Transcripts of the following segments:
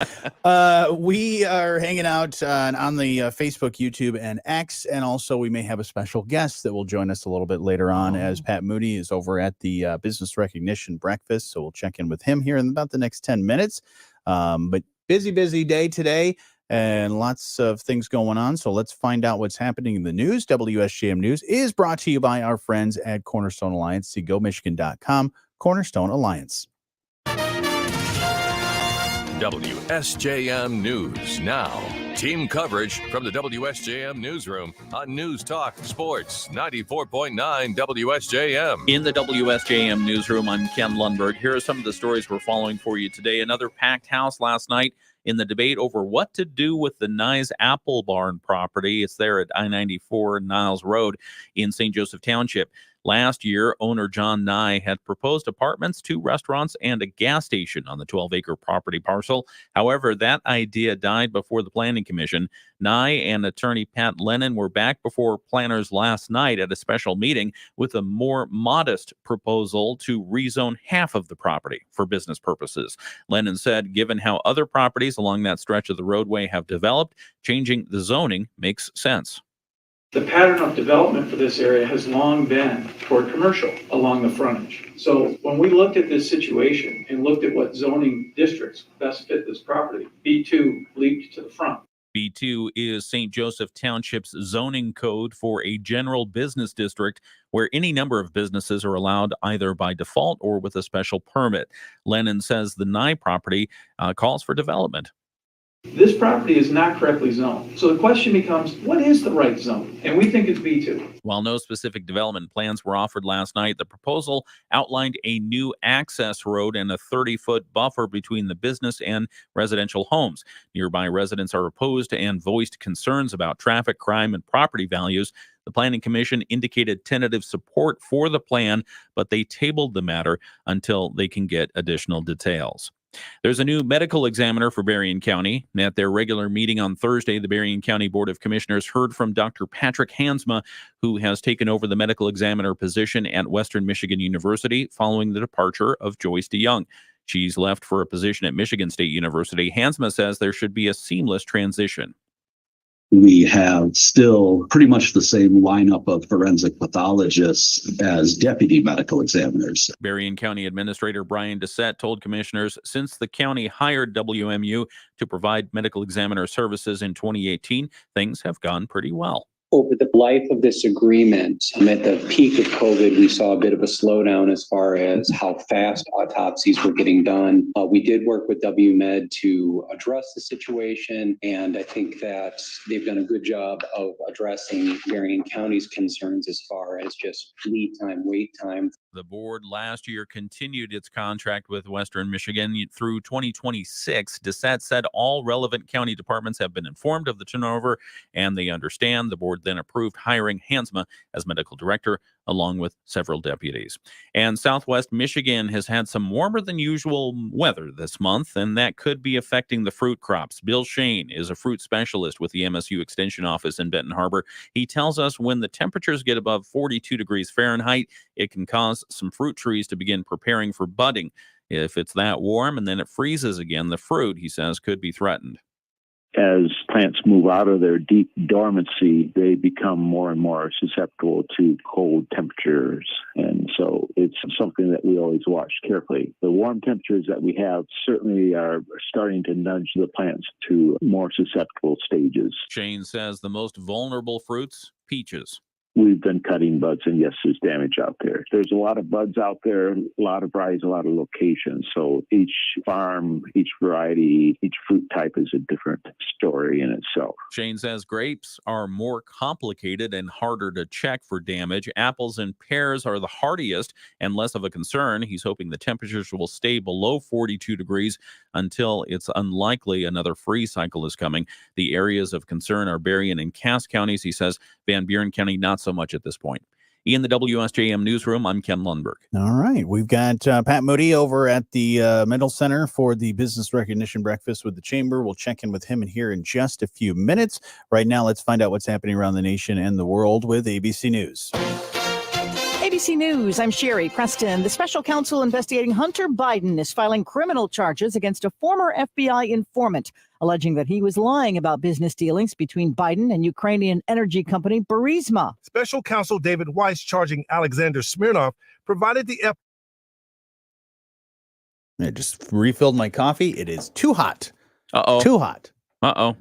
We are hanging out on the Facebook, YouTube, and X, and also we may have a special guest that will join us a little bit later on as Pat Moody is over at the Business Recognition Breakfast, so we'll check in with him here in about the next 10 minutes. But busy day today and lots of things going on, so let's find out what's happening in the news. WSJM News is brought to you by our friends at Cornerstone Alliance. See GoMichigan.com, Cornerstone Alliance. WSJM News now. Team coverage from the WSJM newsroom on News Talk Sports 94.9 WSJM. In the WSJM newsroom, I'm Ken Lundberg. Here are some of the stories we're following for you today. Another packed house last night in the debate over what to do with the Nye's Apple Barn property. It's there at I-94 Niles Road in St. Joseph Township. Last year, owner John Nye had proposed apartments, 2 restaurants, and a gas station on the 12-acre property parcel. However, that idea died before the Planning Commission. Nye and attorney Pat Lennon were back before planners last night at a special meeting with a more modest proposal to rezone half of the property for business purposes. Lennon said, given how other properties along that stretch of the roadway have developed, changing the zoning makes sense. The pattern of development for this area has long been toward commercial along the frontage. So when we looked at this situation and looked at what zoning districts best fit this property, B2 leaped to the front. B2 is St. Joseph Township's zoning code for a general business district where any number of businesses are allowed either by default or with a special permit. Lennon says the Nye property calls for development. This property is not correctly zoned. So the question becomes, what is the right zone? And we think it's B2. While no specific development plans were offered last night, the proposal outlined a new access road and a 30-foot buffer between the business and residential homes. Nearby residents are opposed and voiced concerns about traffic, crime, and property values. The Planning Commission indicated tentative support for the plan, but they tabled the matter until they can get additional details. There's a new medical examiner for Berrien County. At their regular meeting on Thursday, the Berrien County Board of Commissioners heard from Dr. Patrick Hansma, who has taken over the medical examiner position at Western Michigan University following the departure of Joyce DeYoung. She's left for a position at Michigan State University. Hansma says there should be a seamless transition. We have still pretty much the same lineup of forensic pathologists as deputy medical examiners. Berrien County Administrator Brian Dissett told commissioners since the county hired WMU to provide medical examiner services in 2018, things have gone pretty well. Over the life of this agreement, at the peak of COVID, we saw a bit of a slowdown as far as how fast autopsies were getting done. We did work with WMed to address the situation, and I think that they've done a good job of addressing Berrien County's concerns as far as just lead time, wait time. The board last year continued its contract with Western Michigan through 2026. Dissett said all relevant county departments have been informed of the turnover and they understand. The board then approved hiring Hansma as medical director along with several deputies. And Southwest Michigan has had some warmer than usual weather this month, and that could be affecting the fruit crops. Bill Shane is a fruit specialist with the MSU Extension Office in Benton Harbor. He tells us when the temperatures get above 42 degrees Fahrenheit, it can cause some fruit trees to begin preparing for budding. If it's that warm and then it freezes again, the fruit, he says, could be threatened. As plants move out of their deep dormancy, they become more and more susceptible to cold temperatures. And so it's something that we always watch carefully. The warm temperatures that we have certainly are starting to nudge the plants to more susceptible stages. Shane says the most vulnerable fruits, peaches. We've been cutting buds, and yes, there's damage out there. There's a lot of buds out there, a lot of varieties, a lot of locations. So each farm, each variety, each fruit type is a different story in itself. Shane says grapes are more complicated and harder to check for damage. Apples and pears are the hardiest and less of a concern. He's hoping the temperatures will stay below 42 degrees until it's unlikely another freeze cycle is coming. The areas of concern are Berrien and Cass counties. He says Van Buren County, not so much at this point. In the WSJM newsroom, I'm Ken Lundberg. All right. We've got Pat Moody over at the Mental Center for the Business Recognition Breakfast with the Chamber. We'll check in with him here in just a few minutes. Right now, let's find out what's happening around the nation and the world with ABC News. ABC News, I'm Sherry Preston. The special counsel investigating Hunter Biden is filing criminal charges against a former FBI informant, alleging that he was lying about business dealings between Biden and Ukrainian energy company Burisma. Special counsel David Weiss charging Alexander Smirnov provided the I just refilled my coffee. It is too hot. Uh-oh. Too hot. Uh-oh.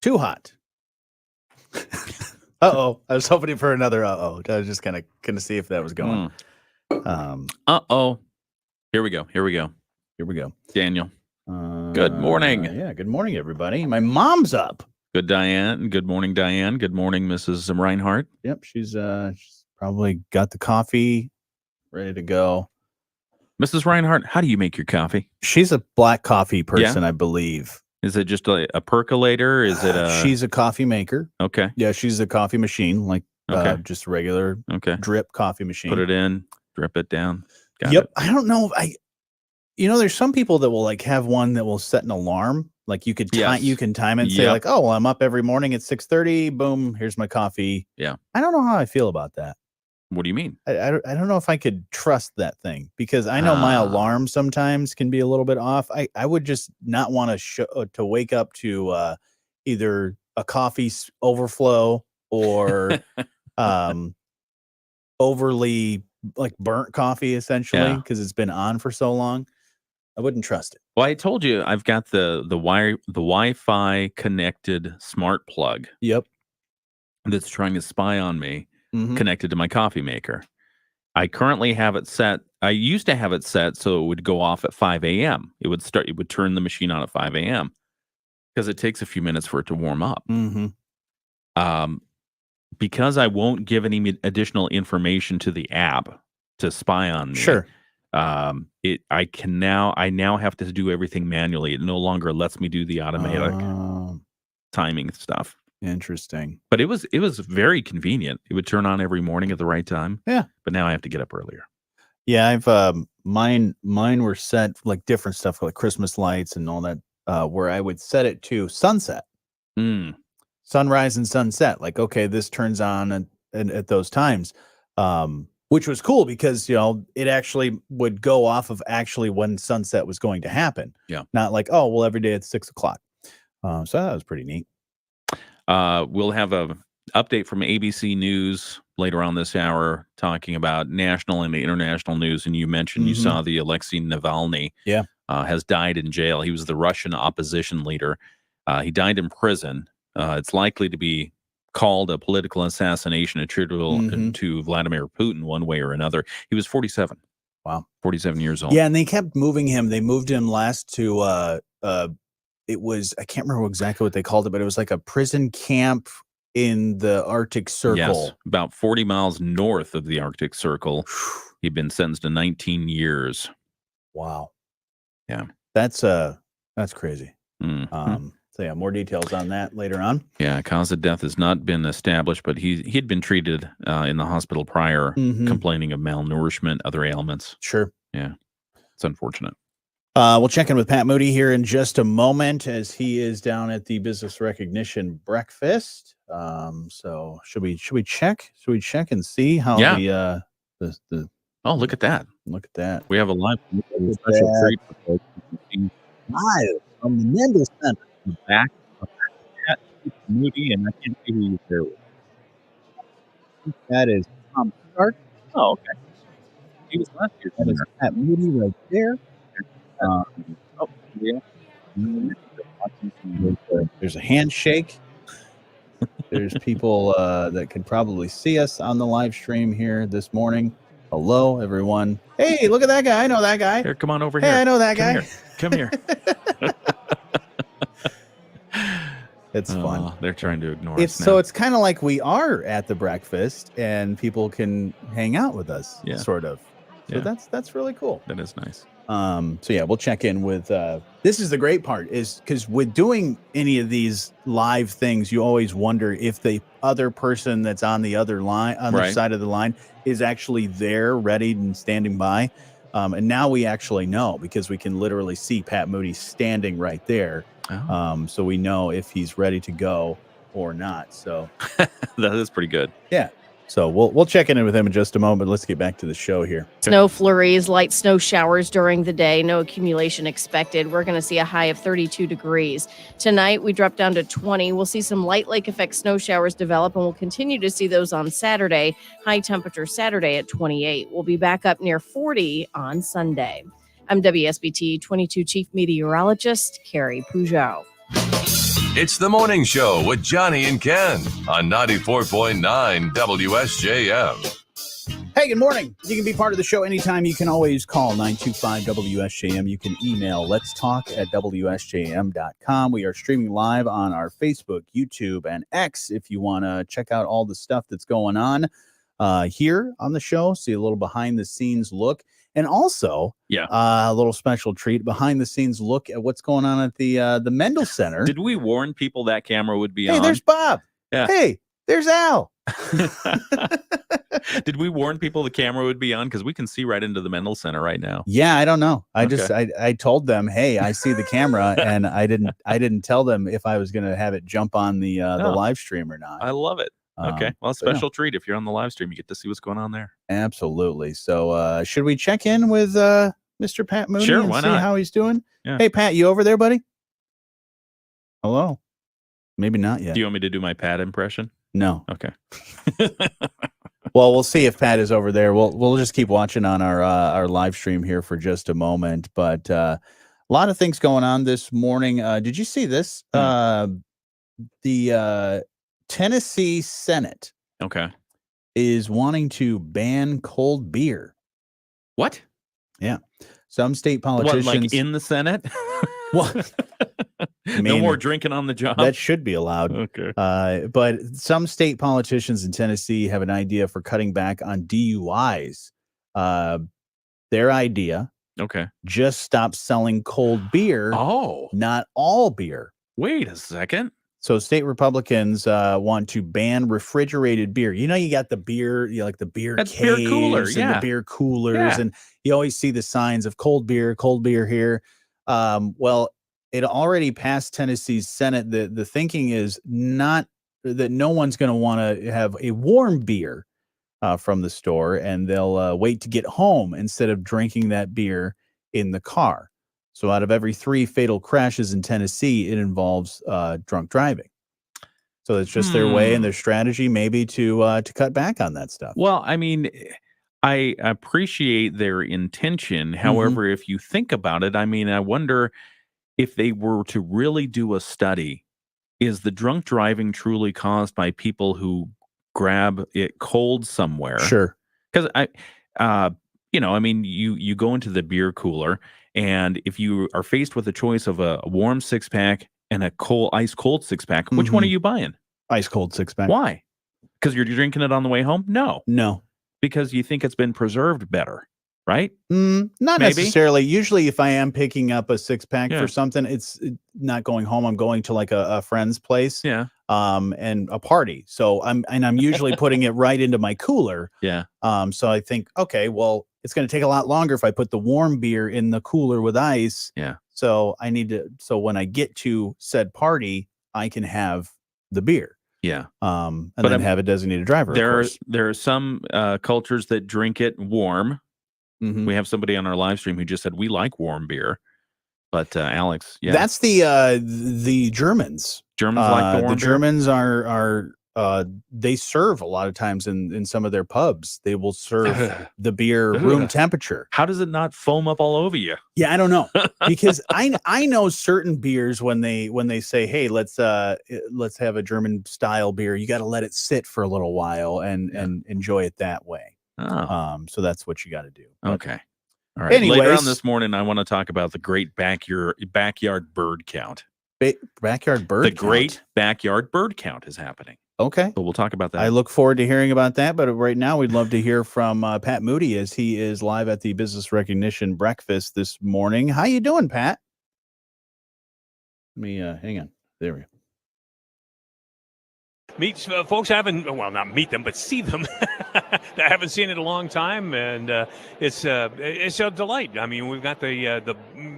Too hot. Uh-oh. I was hoping for another uh-oh. I was just kind of see if that was going. Uh-oh. Here we go. Here we go. Daniel. Good morning. Yeah, good morning, everybody. My mom's up. Good, Diane. Good morning, Diane. Good morning, Mrs. Reinhardt. Yep, she's probably got the coffee ready to go. Mrs. Reinhardt, how do you make your coffee? She's a black coffee person, I believe. Is it just a percolator? Is it a... She's a coffee maker. Okay. Yeah, she's a coffee machine, like just a regular drip coffee machine. Put it in, drip it down. Got Yep. it. I don't know. There's some people that will like have one that will set an alarm. Like you can time it and say like, oh, well, I'm up every morning at 6:30. Boom, here's my coffee. Yeah. I don't know how I feel about that. What do you mean? I don't know if I could trust that thing because I know my alarm sometimes can be a little bit off. I would just not want to wake up to either a coffee overflow or overly like burnt coffee essentially because it's been on for so long. I wouldn't trust it. Well, I told you I've got the Wi-Fi connected smart plug. Yep. That's trying to spy on me. Connected to my coffee maker. I currently have it set. I used to have it set so it would go off at 5 a.m. It would turn the machine on at 5 a.m. because it takes a few minutes for it to warm up. Because I won't give any additional information to the app to spy on me. Sure. I now have to do everything manually. It no longer lets me do the automatic timing stuff. Interesting. But it was very convenient. It would turn on every morning at the right time. Yeah. But now I have to get up earlier. Yeah, I've mine were set like different stuff like Christmas lights and all that where I would set it to sunset. Sunrise and sunset. Like, okay, this turns on at those times. Which was cool because, it actually would go off of actually when sunset was going to happen. Yeah. Not like, oh, well, every day at 6 o'clock. So that was pretty neat. We'll have a update from ABC News later on this hour talking about national and international news. And you mentioned you saw the Alexei Navalny has died in jail. He was the Russian opposition leader. He died in prison. It's likely to be called a political assassination attributable to Vladimir Putin one way or another. He was 47. Wow. 47 years old. Yeah, and they kept moving him. They moved him last to it was, I can't remember exactly what they called it, but it was like a prison camp in the Arctic Circle. Yes, about 40 miles north of the Arctic Circle. He'd been sentenced to 19 years. Wow. Yeah. That's crazy. So yeah, more details on that later on. Yeah, cause of death has not been established, but he'd been treated in the hospital prior, complaining of malnourishment, other ailments. Sure. Yeah. It's unfortunate. We'll check in with Pat Moody here in just a moment as he is down at the business recognition breakfast. So should we check? Should we check and see how the oh, look at that. Look at that. We have a live special treat live from the Mendel Center. Back Pat Moody, and I can't see who you're there with. That is Tom Stark. Oh, okay. He was last year. That is Pat Moody right there. There's a handshake. There's people that could probably see us on the live stream here this morning. Hello, everyone. Hey, look at that guy. I know that guy. Here, come on over here. here. I know that guy. Come here. It's fun. They're trying to ignore us now. So it's kind of like we are at the breakfast and people can hang out with us, sort of. So that's really cool. That is nice. So yeah, we'll check in with this is the great part is because with doing any of these live things, you always wonder if the other person that's on the other line, on the side of the line, is actually there, ready and standing by. And now we actually know because we can literally see Pat Moody standing right there. So we know if he's ready to go or not. So that is pretty good. Yeah. So we'll check in with him in just a moment. Let's get back to the show here. Snow flurries, light snow showers during the day, no accumulation expected. We're going to see a high of 32 degrees. Tonight, we drop down to 20. We'll see some light lake effect snow showers develop, and we'll continue to see those on Saturday. High temperature Saturday at 28. We'll be back up near 40 on Sunday. I'm WSBT 22 Chief Meteorologist Carrie Pujol. It's the morning show with Jonny and Ken on 94.9 WSJM. Hey, good morning. You can be part of the show anytime. You can always call 925-WSJM. You can email let's talk at WSJM.com. We are streaming live on our Facebook, YouTube, and X if you want to check out all the stuff that's going on here on the show. See a little behind-the-scenes look. And also, a little special treat, behind-the-scenes look at what's going on at the Mendel Center. Did we warn people that camera would be on? Hey, there's Bob. Yeah. Hey, there's Al. Did we warn people the camera would be on? Because we can see right into the Mendel Center right now. Yeah, I don't know. I told them, hey, I see the camera, and I didn't tell them if I was going to have it jump on the live stream or not. I love it. Okay, well, special treat if you're on the live stream, you get to see what's going on there. Absolutely. So, should we check in with Mr. Pat Mooney Sure, and why see not? how he's doing? Yeah. Hey, Pat, you over there, buddy? Hello. Maybe not yet. Do you want me to do my Pat impression? No. Okay. Well, we'll see if Pat is over there. We'll just keep watching on our live stream here for just a moment. But a lot of things going on this morning. Did you see this? The Tennessee Senate is wanting to ban cold beer. What? Yeah. Some state politicians. What, like in the Senate? What? No more drinking on the job? That should be allowed. Okay. But some state politicians in Tennessee have an idea for cutting back on DUIs. Their idea, just stop selling cold beer. Oh. Not all beer. Wait a second. So state Republicans want to ban refrigerated beer. You know, you got the beer, like the beer That's caves beer cooler, and the beer coolers, and you always see the signs of cold beer here. Well, it already passed Tennessee's Senate. The thinking is not that no one's going to want to have a warm beer from the store, and they'll wait to get home instead of drinking that beer in the car. So out of every 3 fatal crashes in Tennessee, it involves drunk driving. So it's just their way and their strategy maybe to cut back on that stuff. Well, I mean, I appreciate their intention. However, if you think about it, I mean, I wonder if they were to really do a study, is the drunk driving truly caused by people who grab it cold somewhere? Sure. Because I mean, you go into the beer cooler, and if you are faced with a choice of a warm 6-pack and a ice cold 6-pack, which one are you buying? Ice cold 6-pack. Why? Because you're drinking it on the way home? No. Because you think it's been preserved better, right? Not necessarily. Usually if I am picking up a 6-pack for something, it's not going home. I'm going to like a friend's place and a party. So I'm usually putting it right into my cooler. So I think, okay, well, it's going to take a lot longer if I put the warm beer in the cooler with ice. So so when I get to said party, I can have the beer. And then have a designated driver. There are some cultures that drink it warm. We have somebody on our live stream who just said we like warm beer. But Alex, that's the Germans. Germans like the warm beer? Germans are they serve a lot of times in some of their pubs. They will serve the beer room temperature. How does it not foam up all over you? Yeah, I don't know, because I know certain beers when they say, hey, let's have a German style beer, you got to let it sit for a little while and enjoy it that way. So that's what you got to do. Okay. All right. Anyways, later on this morning, I want to talk about the great backyard bird count. Backyard bird count? Great backyard bird count is happening. Okay. So we'll talk about that. I look forward to hearing about that. But right now, we'd love to hear from Pat Moody as he is live at the Business Recognition Breakfast this morning. How you doing, Pat? Let me hang on. There we go. meet folks I haven't, well, not meet them, but see them that I haven't seen in a long time, and it's a delight. I mean, we've got the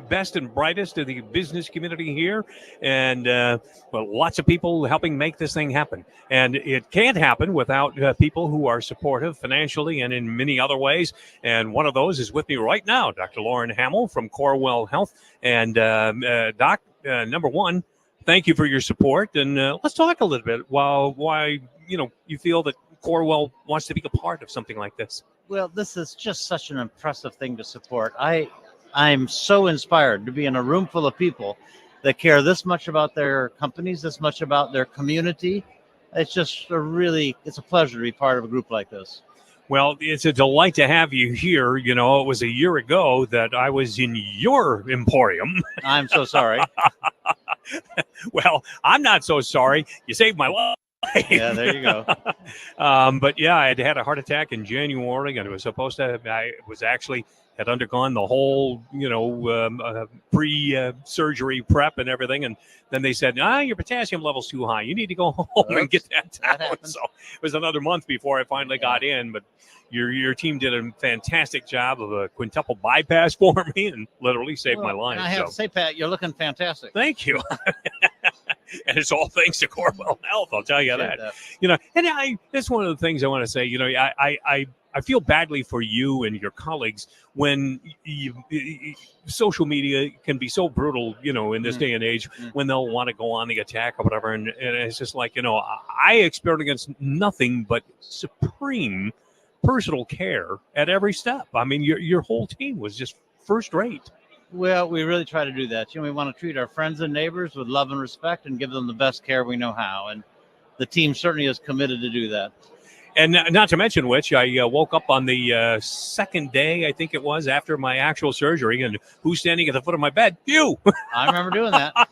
best and brightest of the business community here, and well, lots of people helping make this thing happen. And it can't happen without people who are supportive financially and in many other ways. And one of those is with me right now, Dr. Lauren Hamill from Corewell Health. And Doc, number one, thank you for your support, and let's talk a little bit why you feel that Corewell wants to be a part of something like this. Well, this is just such an impressive thing to support. I'm so inspired to be in a room full of people that care this much about their companies, this much about their community. It's just it's a pleasure to be part of a group like this. Well, it's a delight to have you here. You know, it was a year ago that I was in your emporium. I'm so sorry. Well, I'm not so sorry. You saved my life. Yeah, there you go. But yeah, I had a heart attack in January, and it was supposed to. I was actually had undergone the whole, pre-surgery prep and everything, and then they said, your potassium level's too high. You need to go home and get that down. So it was another month before I finally got in, but your team did a fantastic job of a quintuple bypass for me and literally saved my life. And I have to say, Pat, you're looking fantastic. Thank you. And it's all thanks to Corewell Health, I'll tell you that. And that's one of the things I want to say. I feel badly for you and your colleagues when social media can be so brutal, in this day and age, when they'll want to go on the attack or whatever. And it's just like, I experienced nothing but supreme personal care at every step. I mean, your whole team was just first rate. Well, we really try to do that. We want to treat our friends and neighbors with love and respect and give them the best care we know how. And the team certainly is committed to do that. And not to mention which, I woke up on the second day, I think it was, after my actual surgery. And who's standing at the foot of my bed? You. I remember doing that.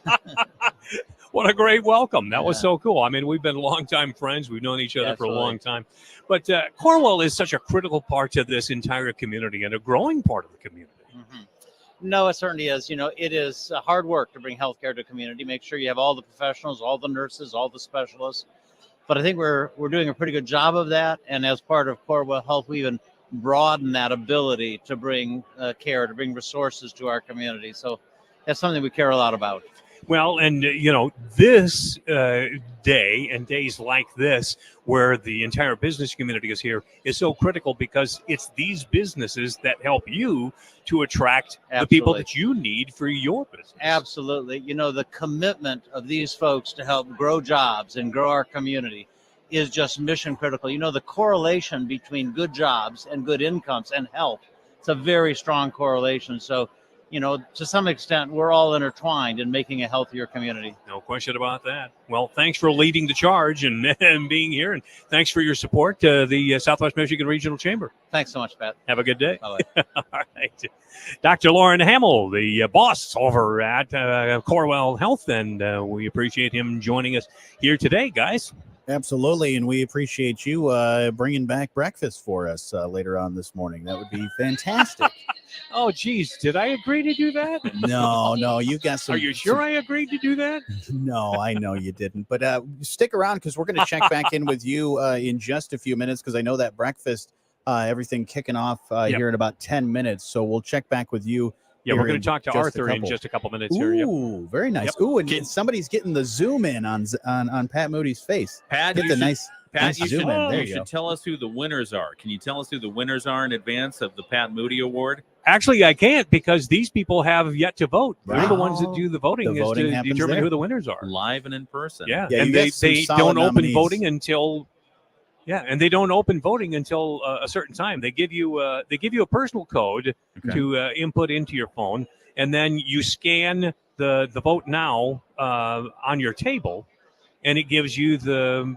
What a great welcome. That was so cool. I mean, we've been longtime friends. We've known each other for a long time. But Corewell is such a critical part to this entire community and a growing part of the community. Mm-hmm. No, it certainly is. It is hard work to bring healthcare to a community, make sure you have all the professionals, all the nurses, all the specialists. But I think we're doing a pretty good job of that. And as part of Corewell Health, we even broaden that ability to bring care, to bring resources to our community. So that's something we care a lot about. Well, and, this day and days like this, where the entire business community is here, is so critical because it's these businesses that help you to attract the people that you need for your business. Absolutely. The commitment of these folks to help grow jobs and grow our community is just mission critical. The correlation between good jobs and good incomes and health, it's a very strong correlation. So, to some extent, we're all intertwined in making a healthier community. No question about that. Well, thanks for leading the charge and being here. And thanks for your support to the Southwest Michigan Regional Chamber. Thanks so much, Pat. Have a good day. Bye-bye. All right. Dr. Lauren Hamill, the boss over at Corewell Health, and we appreciate him joining us here today, guys. Absolutely, and we appreciate you bringing back breakfast for us later on this morning. That would be fantastic. Oh, geez, did I agree to do that? No, you got some. Are you sure I agreed to do that? No, I know you didn't. But stick around because we're going to check back in with you in just a few minutes because I know that breakfast, everything kicking off here in about 10 minutes. So we'll check back with you. Yeah, we're going to talk to Arthur in just a couple minutes here. Ooh, very nice. Yep. Ooh, and somebody's getting the zoom in on Pat Moody's face. Pat, get the nice zoom in. There you should tell us who the winners are. Can you tell us who the winners are in advance of the Pat Moody Award? Actually, I can't because these people have yet to vote. Wow. They're the ones that do the voting, to determine who the winners are. Live and in person. Yeah, and they don't open voting until... Yeah, and they don't open voting until a certain time. They give you a personal code to input into your phone, and then you scan the vote now on your table, and it gives you the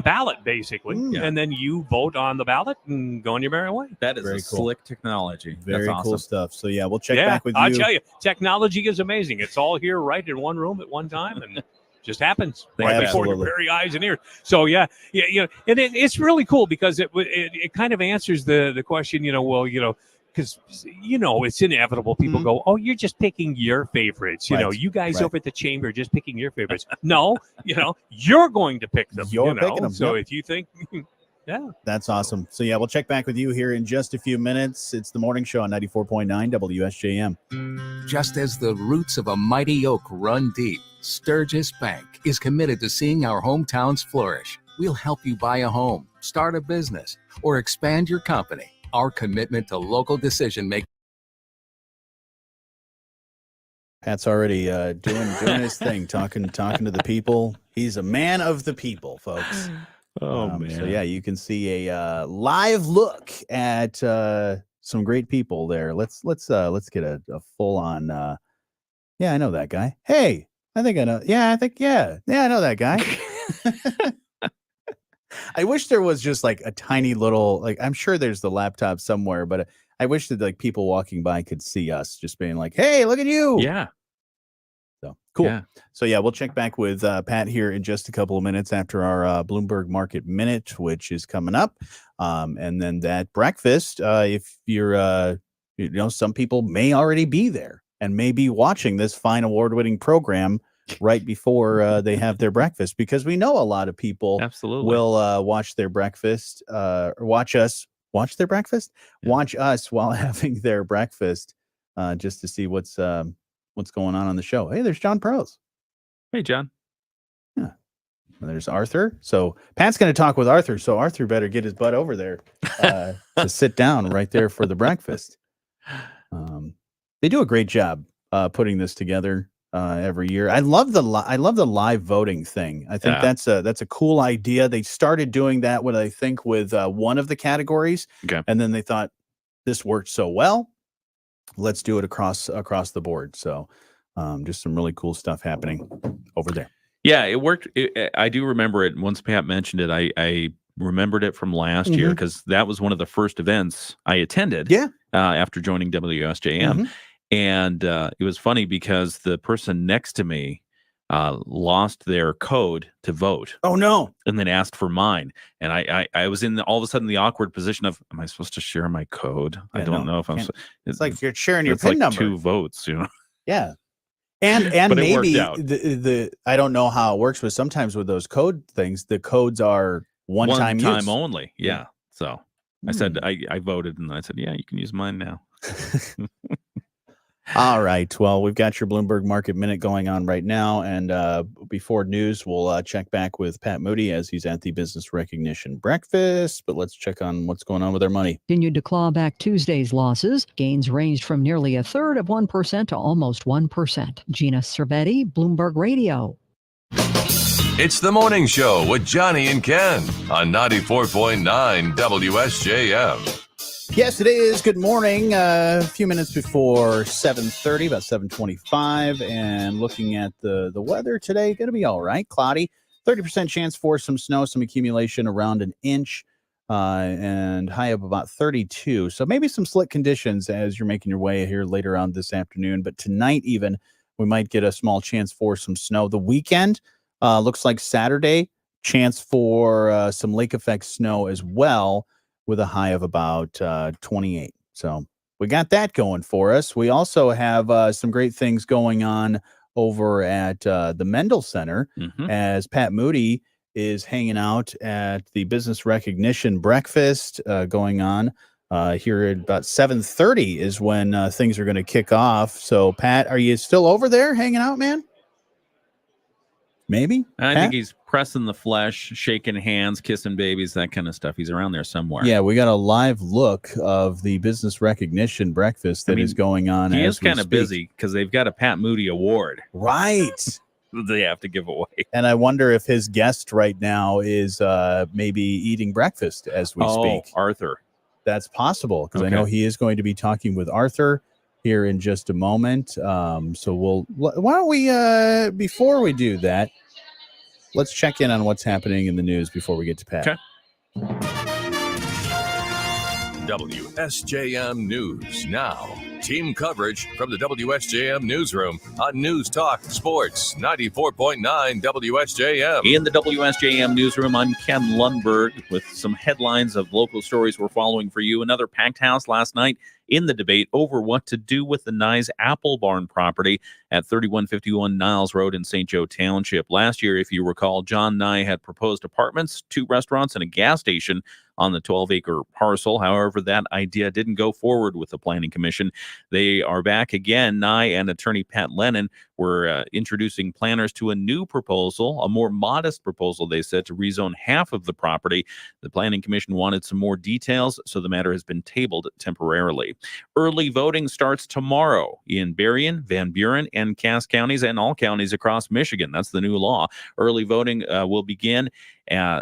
ballot basically, and then you vote on the ballot and go on your merry way. That is slick technology. Very That's awesome. Cool stuff. So yeah, we'll check back with you. I'll tell you, technology is amazing. It's all here right in one room at one time, and just happens right before your very eyes and ears. So and it's really cool because it kind of answers the question, because it's inevitable. People go, "Oh, you're just picking your favorites." Right. You guys Right. over at the chamber are just picking your favorites. No, you're going to pick them. You're picking them. So Yep. if you think, yeah, That's awesome. So yeah, we'll check back with you here in just a few minutes. It's the morning show on 94.9 WSJM. Just as the roots of a mighty oak run deep, Sturgis Bank is committed to seeing our hometowns flourish. We'll help you buy a home, start a business, or expand your company. Our commitment to local decision making. Pat's already doing his thing, talking to the people. He's a man of the people, folks. Man. So yeah, you can see a live look at some great people there. Let's get a full on. Yeah, I know that guy. Hey, I think I know. Yeah, I know that guy. I wish there was just like a tiny little, like, I'm sure there's the laptop somewhere, but I wish that like people walking by could see us just being like, hey, look at you. Yeah. So cool. Yeah. So yeah, we'll check back with Pat here in just a couple of minutes after our Bloomberg Market Minute, which is coming up. And then that breakfast, if you're, some people may already be there and may be watching this fine award-winning program right before they have their breakfast, because we know a lot of people Absolutely will watch their breakfast, or watch us while having their breakfast, just to see what's going on the show. Hey, there's John Prose. Hey, John. Yeah. And there's Arthur. So Pat's going to talk with Arthur. So Arthur better get his butt over there to sit down right there for the breakfast. They do a great job putting this together every year. I love the live voting thing. I think that's a cool idea. They started doing that with one of the categories, and then they thought this worked so well, let's do it across the board. So just some really cool stuff happening over there. Yeah, it worked. I do remember it. Once Pat mentioned it, I remembered it from last year because that was one of the first events I attended. Yeah. After joining WSJM. And it was funny because the person next to me lost their code to vote. Oh, no. And then asked for mine. And I was in all of a sudden the awkward position of, am I supposed to share my code? Yeah, I don't know if I'm. It's like you're sharing your it's PIN like number. 2 votes, Yeah. And but maybe the I don't know how it works, but sometimes with those code things, the codes are one time use. only. Yeah. So I said, I voted, and I said, yeah, you can use mine now. All right. Well, we've got your Bloomberg Market Minute going on right now. And before news, we'll check back with Pat Moody as he's at the Business Recognition Breakfast. But let's check on what's going on with our money. Continued to claw back Tuesday's losses. Gains ranged from nearly 1/3 of 1% to almost 1%. Gina Cervetti, Bloomberg Radio. It's the morning show with Jonny and Ken on 94.9 WSJM. Yes, it is. Good morning. A few minutes before 7:30, about 7:25, and looking at the weather today, going to be all right. Cloudy, 30% chance for some snow, some accumulation around an inch, and high of about 32. So maybe some slick conditions as you're making your way here later on this afternoon. But tonight, even we might get a small chance for some snow. The weekend looks like Saturday, chance for some lake effect snow as well, with a high of about 28. So we got that going for us. We also have some great things going on over at the Mendel Center as Pat Moody is hanging out at the Business Recognition Breakfast going on here at about 7:30 is when things are going to kick off. So, Pat, are you still over there hanging out, man? Maybe. I think he's pressing the flesh, shaking hands, kissing babies, that kind of stuff. He's around there somewhere. Yeah, we got a live look of the Business Recognition Breakfast that is going on. He is kind of busy because they've got a Pat Moody Award. Right. They have to give away. And I wonder if his guest right now is maybe eating breakfast as we speak. Arthur. That's possible because I know he is going to be talking with Arthur here in just a moment. So why don't we, before we do that, let's check in on what's happening in the news before we get to Pat. Okay. WSJM News Now. Team coverage from the WSJM Newsroom on News Talk Sports 94.9 WSJM. In the WSJM Newsroom, I'm Ken Lundberg with some headlines of local stories we're following for you. Another packed house last night in the debate over what to do with the Nye's Apple Barn property at 3151 Niles Road in St. Joe Township. Last year, if you recall, John Nye had proposed apartments, 2 restaurants, and a gas station on the 12-acre parcel. However, that idea didn't go forward with the Planning Commission. They are back again. Nye and attorney Pat Lennon were introducing planners to a new proposal, a more modest proposal, they said, to rezone half of the property. The Planning Commission wanted some more details, so the matter has been tabled temporarily. Early voting starts tomorrow in Berrien, Van Buren, and Cass counties, and all counties across Michigan. That's the new law. Early voting will begin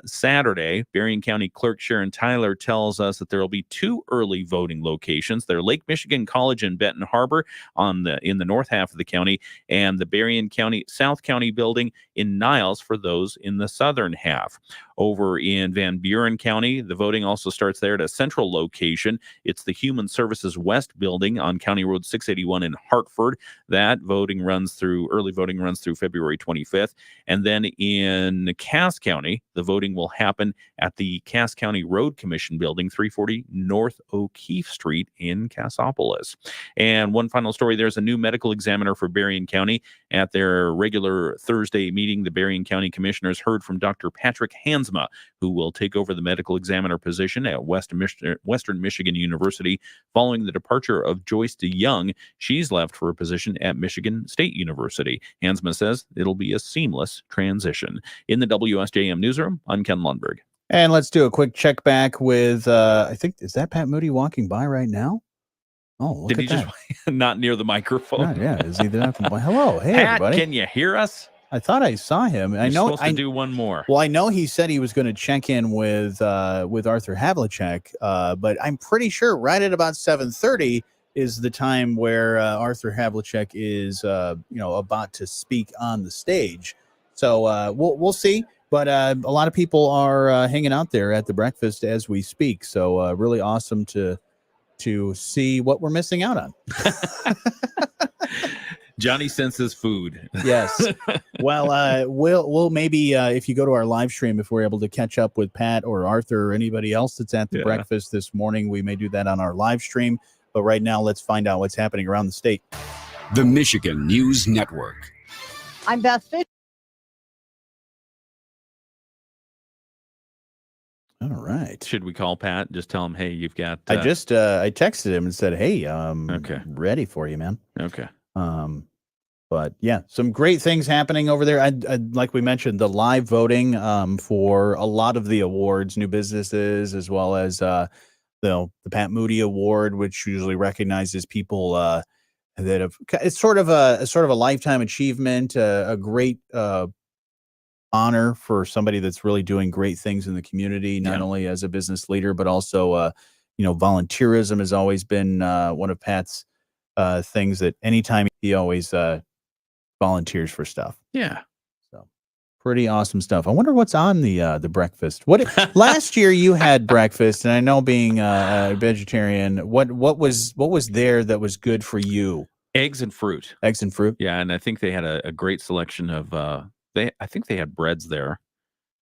Saturday. Berrien County Clerk Sharon Tyler tells us that there will be 2 early voting locations. They're Lake Michigan College in Benton Harbor in the north half of the county, and the Berrien County South County building in Niles for those in the southern half. Over in Van Buren County, the voting also starts there at a central location. It's the Human Services West building on County Road 681 in Hartford. That early voting runs through February 25th. And then in Cass County, the voting will happen at the Cass County Road Commission building, 340 North O'Keefe Street in Cassopolis. And one final story, there's a new medical examiner for Berrien County. At their regular Thursday meeting, the Berrien County Commissioners heard from Dr. Patrick Hansma, who will take over the medical examiner position at Western Michigan University following the departure of Joyce DeYoung. She's left for a position at Michigan State University. Hansma says it'll be a seamless transition. In the WSJM newsroom, I'm Ken Lundberg. And let's do a quick check back with, I think, is that Pat Moody walking by right now? Oh, look Did he at that. just not near the microphone? Yeah, is he there? Hello, hey, Pat, everybody. can you hear us? I thought I saw him. You're supposed to do one more. Well, I know he said he was going to check in with Arthur Havlicek, but I'm pretty sure right at about 7:30 is the time where Arthur Havlicek is about to speak on the stage. So we'll see. But a lot of people are hanging out there at the breakfast as we speak. So really awesome to see what we're missing out on. Johnny senses food. Yes. Well, we'll maybe if you go to our live stream, if we're able to catch up with Pat or Arthur or anybody else that's at the breakfast this morning, we may do that on our live stream. But right now, let's find out what's happening around the state. The Michigan News Network. I'm Beth Fish. All right. Should we call Pat? Just tell him, hey, you've got. I texted him and said, hey, okay, ready for you, man. Okay. But yeah, some great things happening over there. I like we mentioned, the live voting for a lot of the awards, new businesses, as well as the Pat Moody Award, which usually recognizes people that have. It's sort of a lifetime achievement, a great honor for somebody that's really doing great things in the community, not only as a business leader, but also volunteerism has always been one of Pat's things that anytime he always volunteers for stuff. Yeah. So pretty awesome stuff. I wonder what's on the breakfast. What last year you had breakfast, and I know being a vegetarian, what was there that was good for you? Eggs and fruit. Eggs and fruit. Yeah, and I think they had a great selection of I think they had breads there,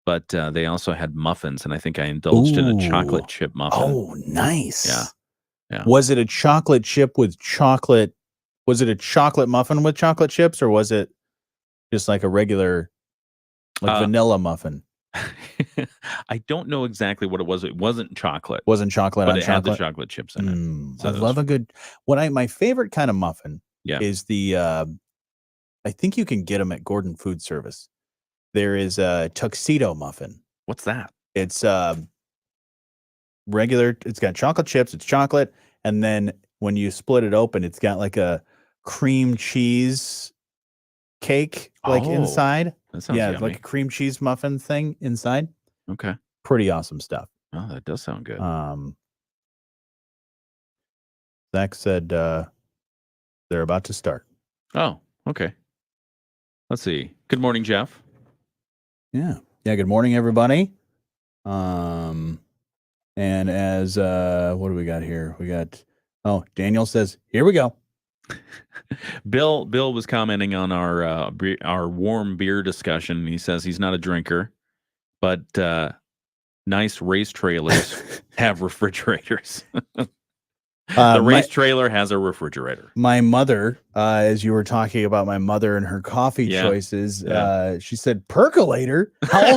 but they also had muffins, and I think I indulged in a chocolate chip muffin. Oh, nice. Yeah. Was it a chocolate chip with chocolate? Was it a chocolate muffin with chocolate chips, or was it just like a regular vanilla muffin? I don't know exactly what it was. It wasn't chocolate. Wasn't chocolate but on it chocolate? had the chocolate chips in it. So I love a good. My favorite kind of muffin is the. I think you can get them at Gordon Food Service. There is a tuxedo muffin. What's that? It's regular. It's got chocolate chips. It's chocolate, and then when you split it open, it's got like a cream cheese cake inside. That sounds yummy. Like a cream cheese muffin thing inside. Okay. Pretty awesome stuff. Oh, that does sound good. Zach said they're about to start. Oh, okay. Let's see. Good morning, Jeff. Yeah. Good morning, everybody. And as what do we got here? We got Daniel says, here we go. Bill was commenting on our warm beer discussion. He says he's not a drinker, but nice race trailers have refrigerators. The race trailer has a refrigerator. My mother, as you were talking about my mother and her coffee choices, she said, "Percolator? How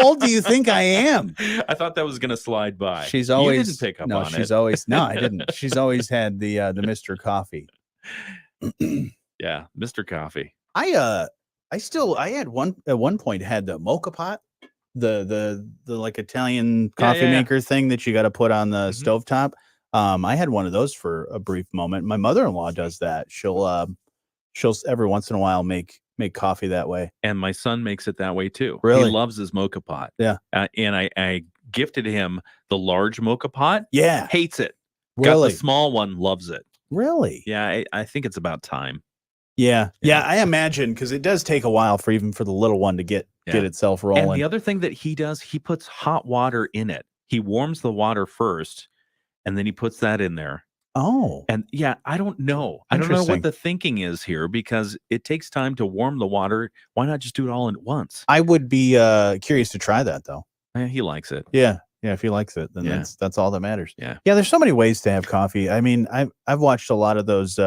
old do you think I am?" I thought that was going to slide by. She's always You didn't pick up on it. No, I didn't. She's always had the Mr. Coffee. Yeah, Mr. Coffee. I had at one point had the mocha pot, the like Italian coffee maker thing that you got to put on the stovetop. I had one of those for a brief moment. My mother-in-law does that. She'll every once in a while make coffee that way. And my son makes it that way too. Really? He loves his mocha pot. Yeah. And I gifted him the large mocha pot. Yeah. Hates it. Really? Got the small one, loves it. Really? Yeah, I think it's about time. Yeah. I imagine, because it does take a while for the little one to get itself rolling. And the other thing that he does, he puts hot water in it. He warms the water first, and then he puts that in there. Oh. And I don't know. I don't know what the thinking is here, because it takes time to warm the water. Why not just do it all at once? I would be curious to try that, though. He likes it. Yeah. If he likes it, then that's all that matters. Yeah. There's so many ways to have coffee. I mean, I've watched a lot of those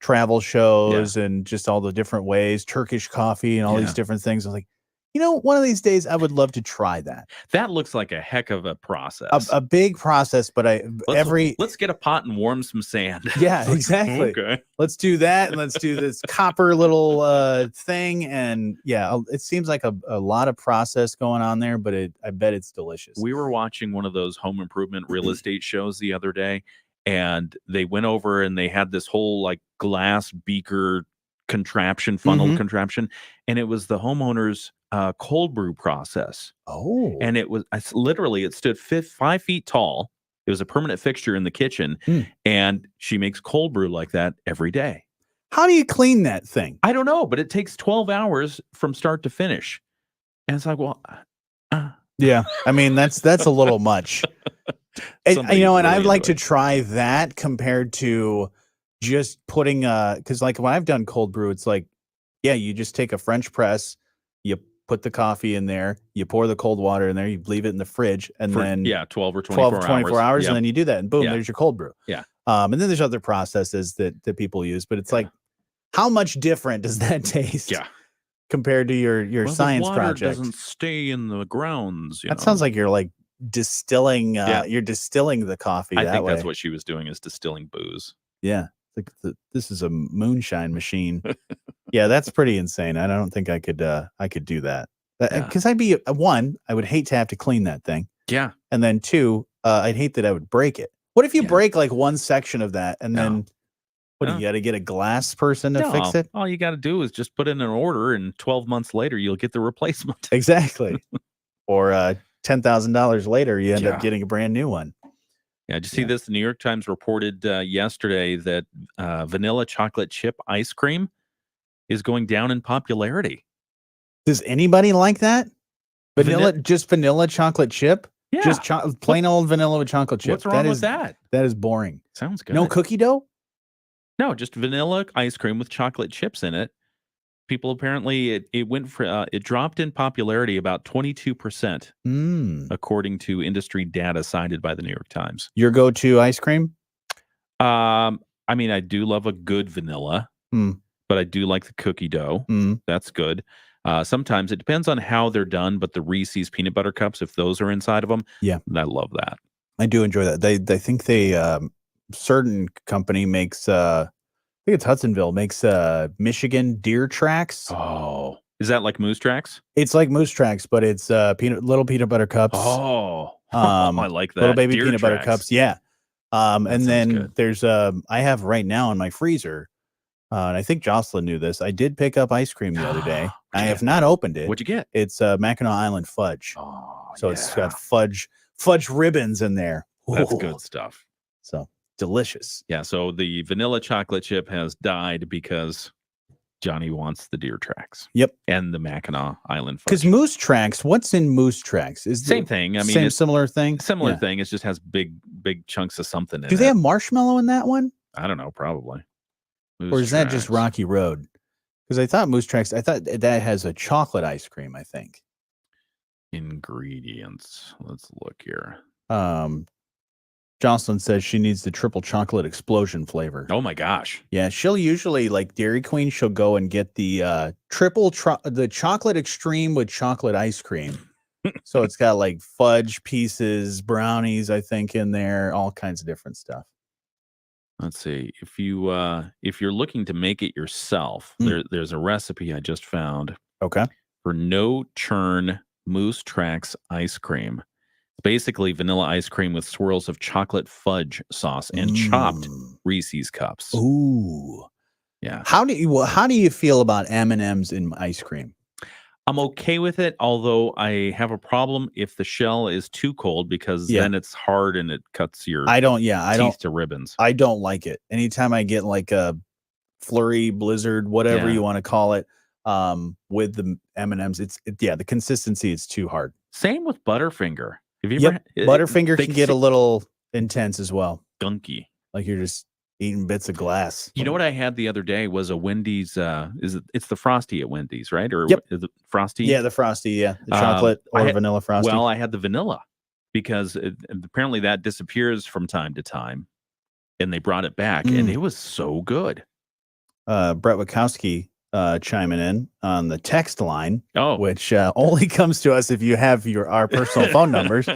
travel shows and just all the different ways, Turkish coffee and all these different things. I was like, one of these days I would love to try that. That looks like a heck of a process. A big process, but let's get a pot and warm some sand. Yeah, exactly. Okay. Let's do that, and let's do this copper little thing, and it seems like a lot of process going on there, but I bet it's delicious. We were watching one of those home improvement real estate shows the other day, and they went over and they had this whole like glass beaker contraption, funnel contraption, and it was the homeowner's cold brew process. Oh. And it stood 5 feet tall. It was a permanent fixture in the kitchen, and she makes cold brew like that every day. How do you clean that thing? I don't know, but it takes 12 hours from start to finish. And it's like, well, yeah, I mean, that's a little much. And I'd like to try that compared to just putting because like when I've done cold brew, it's like, you just take a French press, you put the coffee in there, you pour the cold water in there, you leave it in the fridge, and then 12 or 24 hours, yep. and then you do that, and boom, there's your cold brew. Yeah. And then there's other processes that people use, but it's like, how much different does that taste? Yeah. Compared to your science the water project. Doesn't stay in the grounds. That sounds like you're like distilling. You're distilling the coffee. I think that's what she was doing, is distilling booze. Yeah. This is a moonshine machine. Yeah, that's pretty insane. I don't think I could do that. Because I'd be I would hate to have to clean that thing. Yeah. And then two, I'd hate that I would break it. What if you break like one section of that, and then what do you got to get a glass person to fix it? All you got to do is just put in an order, and 12 months later you'll get the replacement. Exactly. Or $10,000 later you end up getting a brand new one. Yeah, did you see this? The New York Times reported yesterday that vanilla chocolate chip ice cream is going down in popularity. Does anybody like that? Just vanilla chocolate chip? Yeah. Just plain old vanilla with chocolate chip. What's wrong with that? That is boring. Sounds good. No cookie dough? No, just vanilla ice cream with chocolate chips in it. People apparently it dropped in popularity about 22%, according to industry data cited by the New York Times. Your go-to ice cream? I mean, I do love a good vanilla, but I do like the cookie dough. That's good. Sometimes it depends on how they're done, but the Reese's peanut butter cups, if those are inside of them, I love that. I do enjoy that. They think certain company makes I think it's Hudsonville makes Michigan deer tracks. Oh, is that like Moose Tracks? It's like Moose Tracks, but it's little peanut butter cups. Oh, I like that. Little baby deer peanut butter tracks. cups. Yeah. And then good. there's I have right now in my freezer, and I think Jocelyn knew this. I did pick up ice cream the other day. I have not opened it. What'd you get? It's Mackinac Island fudge. Oh, so it's got fudge ribbons in there. That's Ooh. good stuff. So delicious. Yeah. So the vanilla chocolate chip has died because Johnny wants the deer tracks. Yep. And the Mackinac Island fudge. Because Moose Tracks, what's in Moose Tracks? Is Same thing. I mean, same similar thing. Similar thing. It just has big chunks of something in it. Do they have marshmallow in that one? I don't know. Probably. Or is that just Rocky Road? Because I thought Moose Tracks, I thought that has a chocolate ice cream, I think. Ingredients. Let's look here. Jocelyn says she needs the triple chocolate explosion flavor. Oh my gosh. Yeah, she'll usually, like Dairy Queen, she'll go and get the the chocolate extreme with chocolate ice cream. So it's got like fudge pieces, brownies, I think, in there, all kinds of different stuff. Let's see. If you're looking to make it yourself, there's a recipe I just found. Okay. For no churn Moose Tracks ice cream. Basically vanilla ice cream with swirls of chocolate fudge sauce and chopped Reese's cups. Ooh. Yeah. How do you feel about M&Ms in ice cream? I'm okay with it, although I have a problem if the shell is too cold because then it's hard and it cuts your teeth to ribbons. I don't like it. Anytime I get like a flurry, blizzard, whatever you want to call it, with the M&Ms, the consistency is too hard. Same with Butterfinger. Have you ever Butterfinger can get a little intense as well. Gunky. Like you're just eating bits of glass. You know what I had the other day was a Wendy's. It's the Frosty at Wendy's, right? Or is it Frosty? Yeah, the Frosty. Yeah, the chocolate or vanilla Frosty. Well, I had the vanilla because apparently that disappears from time to time, and they brought it back, and it was so good. Brett Wachowski chiming in on the text line, which only comes to us if you have our personal phone numbers.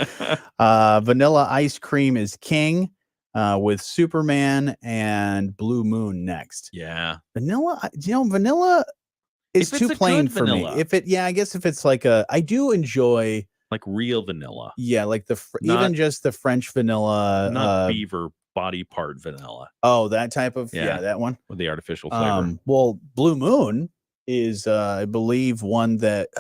Vanilla ice cream is king. With Superman and Blue Moon next. Yeah. Vanilla, vanilla is too plain for me. I guess if it's like I do enjoy like real vanilla. Yeah, like even just the French vanilla. Not beaver body part vanilla. Oh, that type of, that one. With the artificial flavor. Well, Blue Moon is, I believe, one that,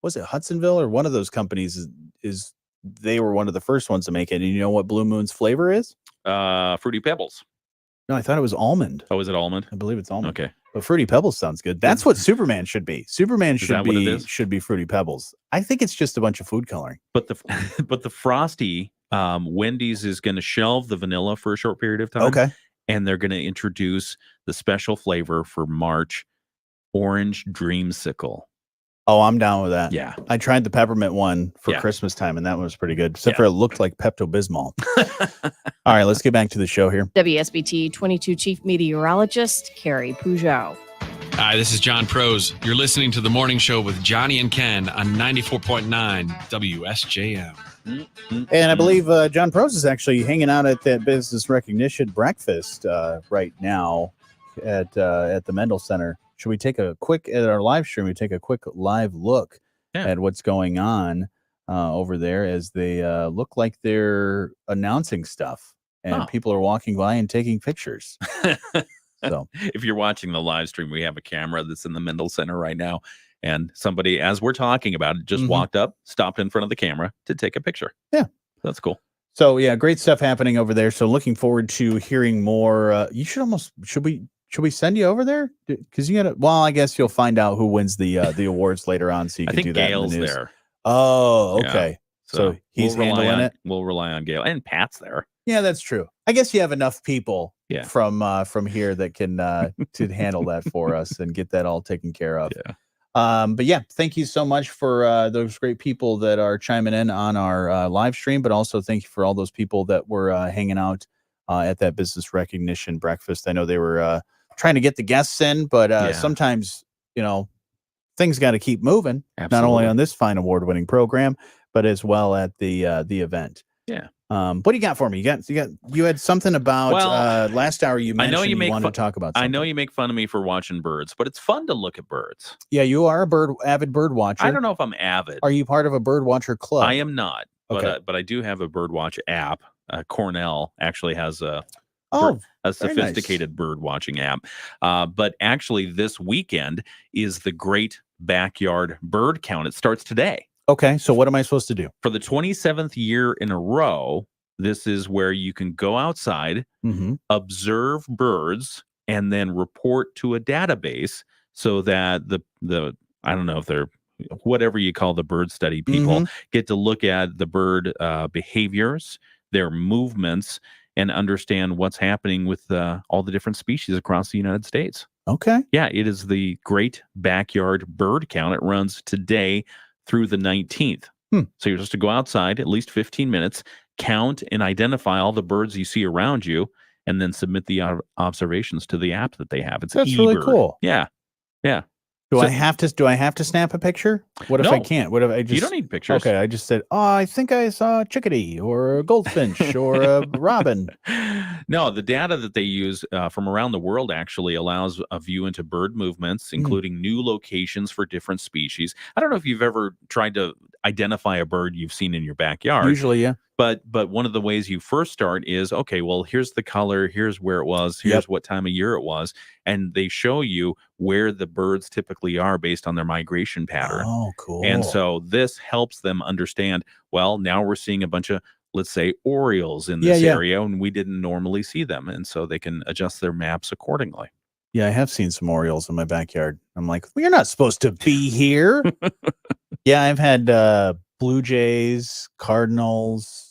was it Hudsonville or one of those companies is they were one of the first ones to make it. And you know what Blue Moon's flavor is? Fruity Pebbles. No, I thought it was almond. Oh, is it almond? I believe it's almond. Okay. But Fruity Pebbles sounds good. That's what Superman should be. Superman should be Fruity Pebbles. I think it's just a bunch of food coloring. But the Frosty, Wendy's is going to shelve the vanilla for a short period of time. Okay. And they're going to introduce the special flavor for March, Orange Dreamsicle. Oh, I'm down with that. Yeah. I tried the peppermint one for Christmas time, and that one was pretty good, except for it looked like Pepto-Bismol. All right, let's get back to the show here. WSBT 22 Chief Meteorologist Carrie Pujol. Hi, this is John Prose. You're listening to The Morning Show with Jonny and Ken on 94.9 WSJM. And I believe John Prose is actually hanging out at that business recognition breakfast right now at the Mendel Center. Should we take a quick, at our live stream, we take a quick live look at what's going on over there as they look like they're announcing stuff and people are walking by and taking pictures. So if you're watching the live stream, we have a camera that's in the Mendel Center right now. And somebody, as we're talking about it, just walked up, stopped in front of the camera to take a picture. Yeah. That's cool. So, yeah, great stuff happening over there. So looking forward to hearing more. Should we send you over there? Because I guess you'll find out who wins the awards later on. So you can do that. Gail's in the news. there. Oh, okay. Yeah. So he's handling it. We'll rely on Gail, and Pat's there. Yeah, that's true. I guess you have enough people from here that can to handle that for us and get that all taken care of. Yeah. But yeah, thank you so much for those great people that are chiming in on our live stream, but also thank you for all those people that were hanging out at that business recognition breakfast. I know they were trying to get the guests in, but sometimes, things got to keep moving. Absolutely. Not only on this fine award-winning program, but as well at the event. Yeah. What do you got for me? You had something about last hour. You mentioned you wanted to talk about something. I know you make fun of me for watching birds, but it's fun to look at birds. Yeah, you are avid bird watcher. I don't know if I'm avid. Are you part of a bird watcher club? I am not, but I do have a bird watch app. Cornell actually has a sophisticated bird watching app. But actually, this weekend is the Great Backyard Bird Count. It starts today. Okay, so what am I supposed to do? For the 27th year in a row, this is where you can go outside, observe birds, and then report to a database so that the I don't know if they're whatever you call the bird study people get to look at the bird behaviors, their movements, and understand what's happening with all the different species across the United States. Okay. Yeah, it is the Great Backyard Bird Count. It runs today through the 19th. So you're supposed to go outside at least 15 minutes, count and identify all the birds you see around you, and then submit the observations to the app that they have. It's That's really eBird. cool. Yeah. Do So- I have to snap a picture? What if I No. can't? What if I just You don't need pictures. Okay, I just said, "Oh, I think I saw a chickadee or a goldfinch or a robin." No, the data that they use from around the world actually allows a view into bird movements, including new locations for different species. I don't know if you've ever tried to identify a bird you've seen in your backyard. Usually, yeah. But one of the ways you first start is, okay, well, here's the color, here's where it was, here's what time of year it was, and they show you where the birds typically are based on their migration pattern. Oh, cool. And so this helps them understand, well, now we're seeing a bunch of, let's say, orioles in this area, and we didn't normally see them. And so they can adjust their maps accordingly. Yeah, I have seen some orioles in my backyard. I'm like, well, you're not supposed to be here. Yeah, I've had blue jays, cardinals,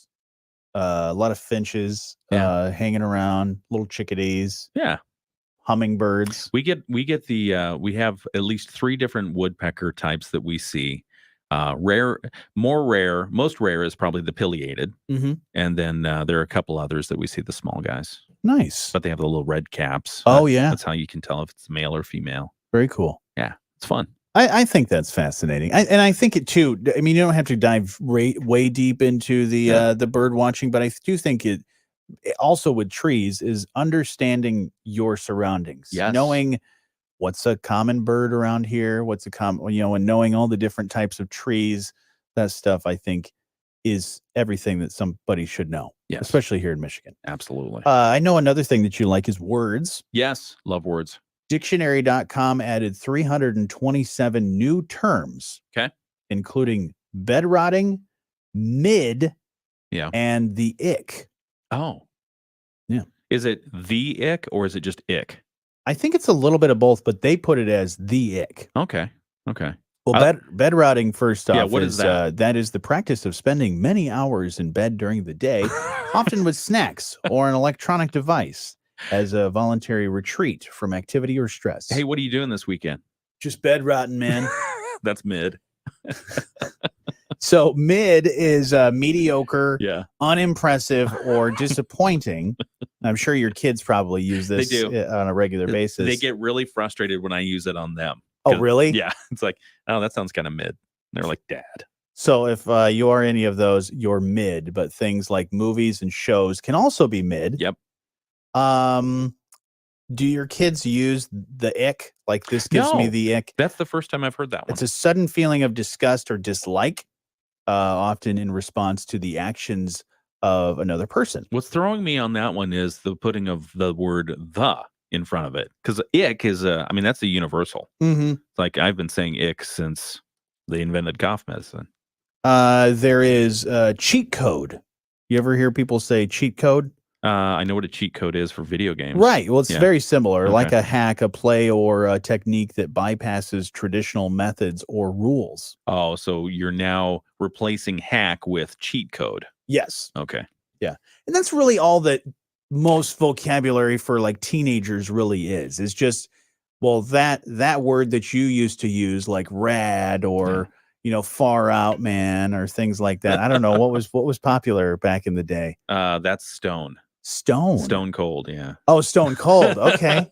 a lot of finches hanging around, little chickadees. Yeah. Hummingbirds. We get the we have at least 3 different woodpecker types that we see. Most rare is probably the pileated. And then there are a couple others that we see, the small guys. Nice. But they have the little red caps. Oh, yeah. That's how you can tell if it's male or female. Very cool. Yeah, it's fun. I think that's fascinating. And I think it too. I mean, you don't have to dive way deep into the bird watching, but I do think it also with trees is understanding your surroundings. Yes. Knowing what's a common bird around here, what's a common, and knowing all the different types of trees, that stuff I think is everything that somebody should know. Yes. Especially here in Michigan. Absolutely. I know another thing that you like is words. Yes, love words. Dictionary.com added 327 new terms. Okay. Including bed rotting, mid, and the ick. Oh. Yeah. Is it the ick or is it just ick? I think it's a little bit of both, but they put it as the ick. Okay. Well, bed rotting, first off, what is that? That is the practice of spending many hours in bed during the day, often with snacks or an electronic device, as a voluntary retreat from activity or stress. Hey, what are you doing this weekend? Just bed rotting, man. That's mid. So mid is Yeah. unimpressive, or disappointing. I'm sure your kids probably use this They do. on a regular basis. They get really frustrated when I use it on them. Oh, really? Yeah. It's like, oh, that sounds kind of mid. They're like, Dad. So if you are any of those, you're mid, but things like movies and shows can also be mid. Yep. Do your kids use the ick? Like, this gives me No. the ick. That's the first time I've heard that one. It's a sudden feeling of disgust or dislike, often in response to the actions of another person. What's throwing me on that one is the putting of the word the in front of it. Because ick is, that's a universal. Mm-hmm. It's like I've been saying ick since they invented cough medicine. There is cheat code. You ever hear people say cheat code? I know what a cheat code is for video games. Right. Well, it's Yeah. very similar, Okay. like a hack, a play, or a technique that bypasses traditional methods or rules. Oh, so you're now replacing hack with cheat code. Yes. Okay. Yeah. And that's really all that most vocabulary for like teenagers really is just, well, that word that you used to use, like rad or, far out, man, or things like that. I don't know what was popular back in the day. That's stone. Stone Cold, yeah. Oh, stone cold. Okay.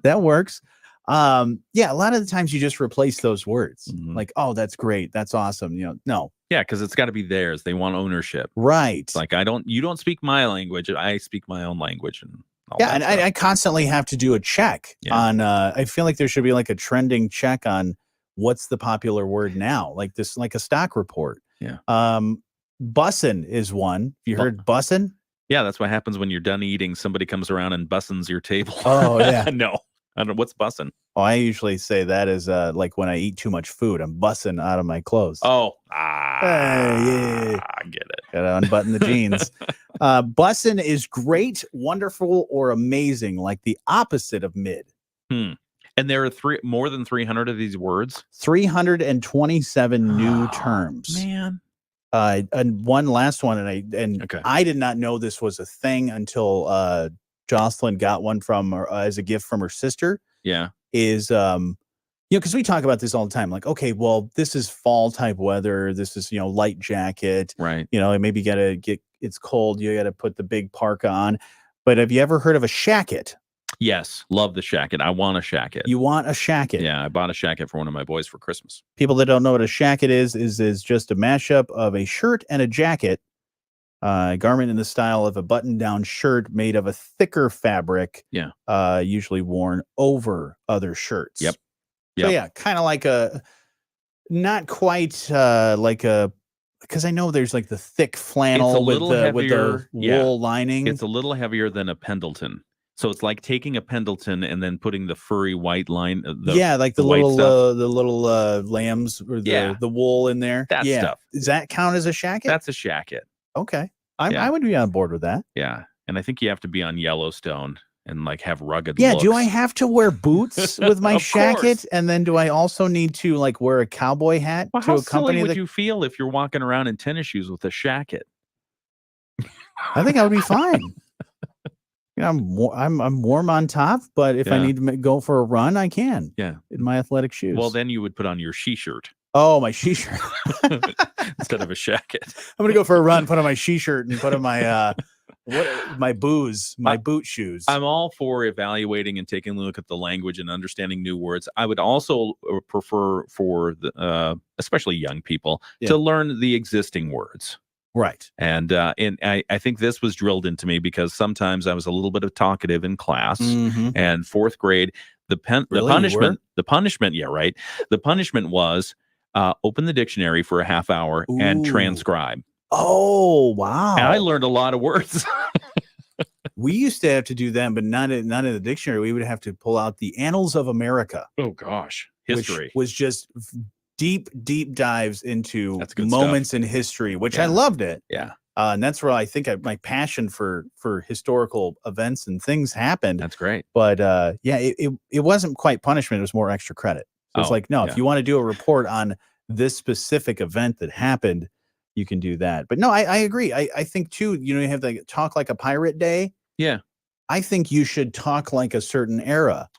That works. Yeah, a lot of the times you just replace those words. Like, oh, that's great. That's awesome. No. Yeah, because it's got to be theirs. They want ownership. Right. It's like you don't speak my language. I speak my own language. And all Yeah, that and stuff. I constantly have to do a check on I feel like there should be like a trending check on what's the popular word now, like a stock report. Yeah. Bussin' is one. You heard bussin'? Yeah, that's what happens when you're done eating. Somebody comes around and bussins your table. Oh, yeah. No, I don't know. What's bussin'? Oh, I usually say that is like when I eat too much food, I'm bussing out of my clothes. Oh, yeah. I get it. Gotta unbutton the jeans. Bussin' is great, wonderful, or amazing, like the opposite of mid. And there are more than 300 of these words. 327 new terms. Man. And one last one, and I did not know this was a thing until Jocelyn got one from her, as a gift from her sister. Yeah. Is because we talk about this all the time, like, okay, well, this is fall type weather, this is light jacket, right? Maybe gotta get it's cold. You got to put the big parka on. But have you ever heard of a shacket? Yes, love the shacket. I want a shacket. You want a shacket? Yeah, I bought a shacket for one of my boys for Christmas. People that don't know what a shacket is just a mashup of a shirt and a jacket, a garment in the style of a button-down shirt made of a thicker fabric. Yeah. Usually worn over other shirts. Yep. So yeah, kind of like not quite like a, because I know there's like the thick flannel with the wool lining. It's a little heavier than a Pendleton. So it's like taking a Pendleton and then putting the furry white line. Like the little lambs or the wool in there. That stuff. Does that count as a shacket? That's a shacket. Okay. I would be on board with that. Yeah. And I think you have to be on Yellowstone and like have rugged Yeah. looks. Do I have to wear boots with my Of shacket? course. And then do I also need to like wear a cowboy hat Well, to how accompany silly would you feel if you're walking around in tennis shoes with a shacket? I think I would be fine. I'm warm on top, but if I need to go for a run, I can. Yeah. In my athletic shoes. Well, then you would put on your she-shirt. Oh, my she-shirt. Instead of a shacket. I'm going to go for a run, put on my she-shirt and put on my my boot shoes. I'm all for evaluating and taking a look at the language and understanding new words. I would also prefer for the especially young people to learn the existing words. Right. And I think this was drilled into me because sometimes I was a little bit of talkative in class. And fourth grade, the punishment, yeah, right. The punishment was open the dictionary for a half hour and transcribe. Oh, wow. And I learned a lot of words. We used to have to do that, but not in the dictionary. We would have to pull out the Annals of America. Oh, gosh. History. Which was just deep dives into good moments stuff. In history, which I loved it. Yeah. And that's where I think my passion for historical events and things happened. That's great. But it wasn't quite punishment. It was more extra credit. So it's like, no, if you want to do a report on this specific event that happened, you can do that. But no, I agree. I think too, you have to talk like a pirate day. Yeah. I think you should talk like a certain era.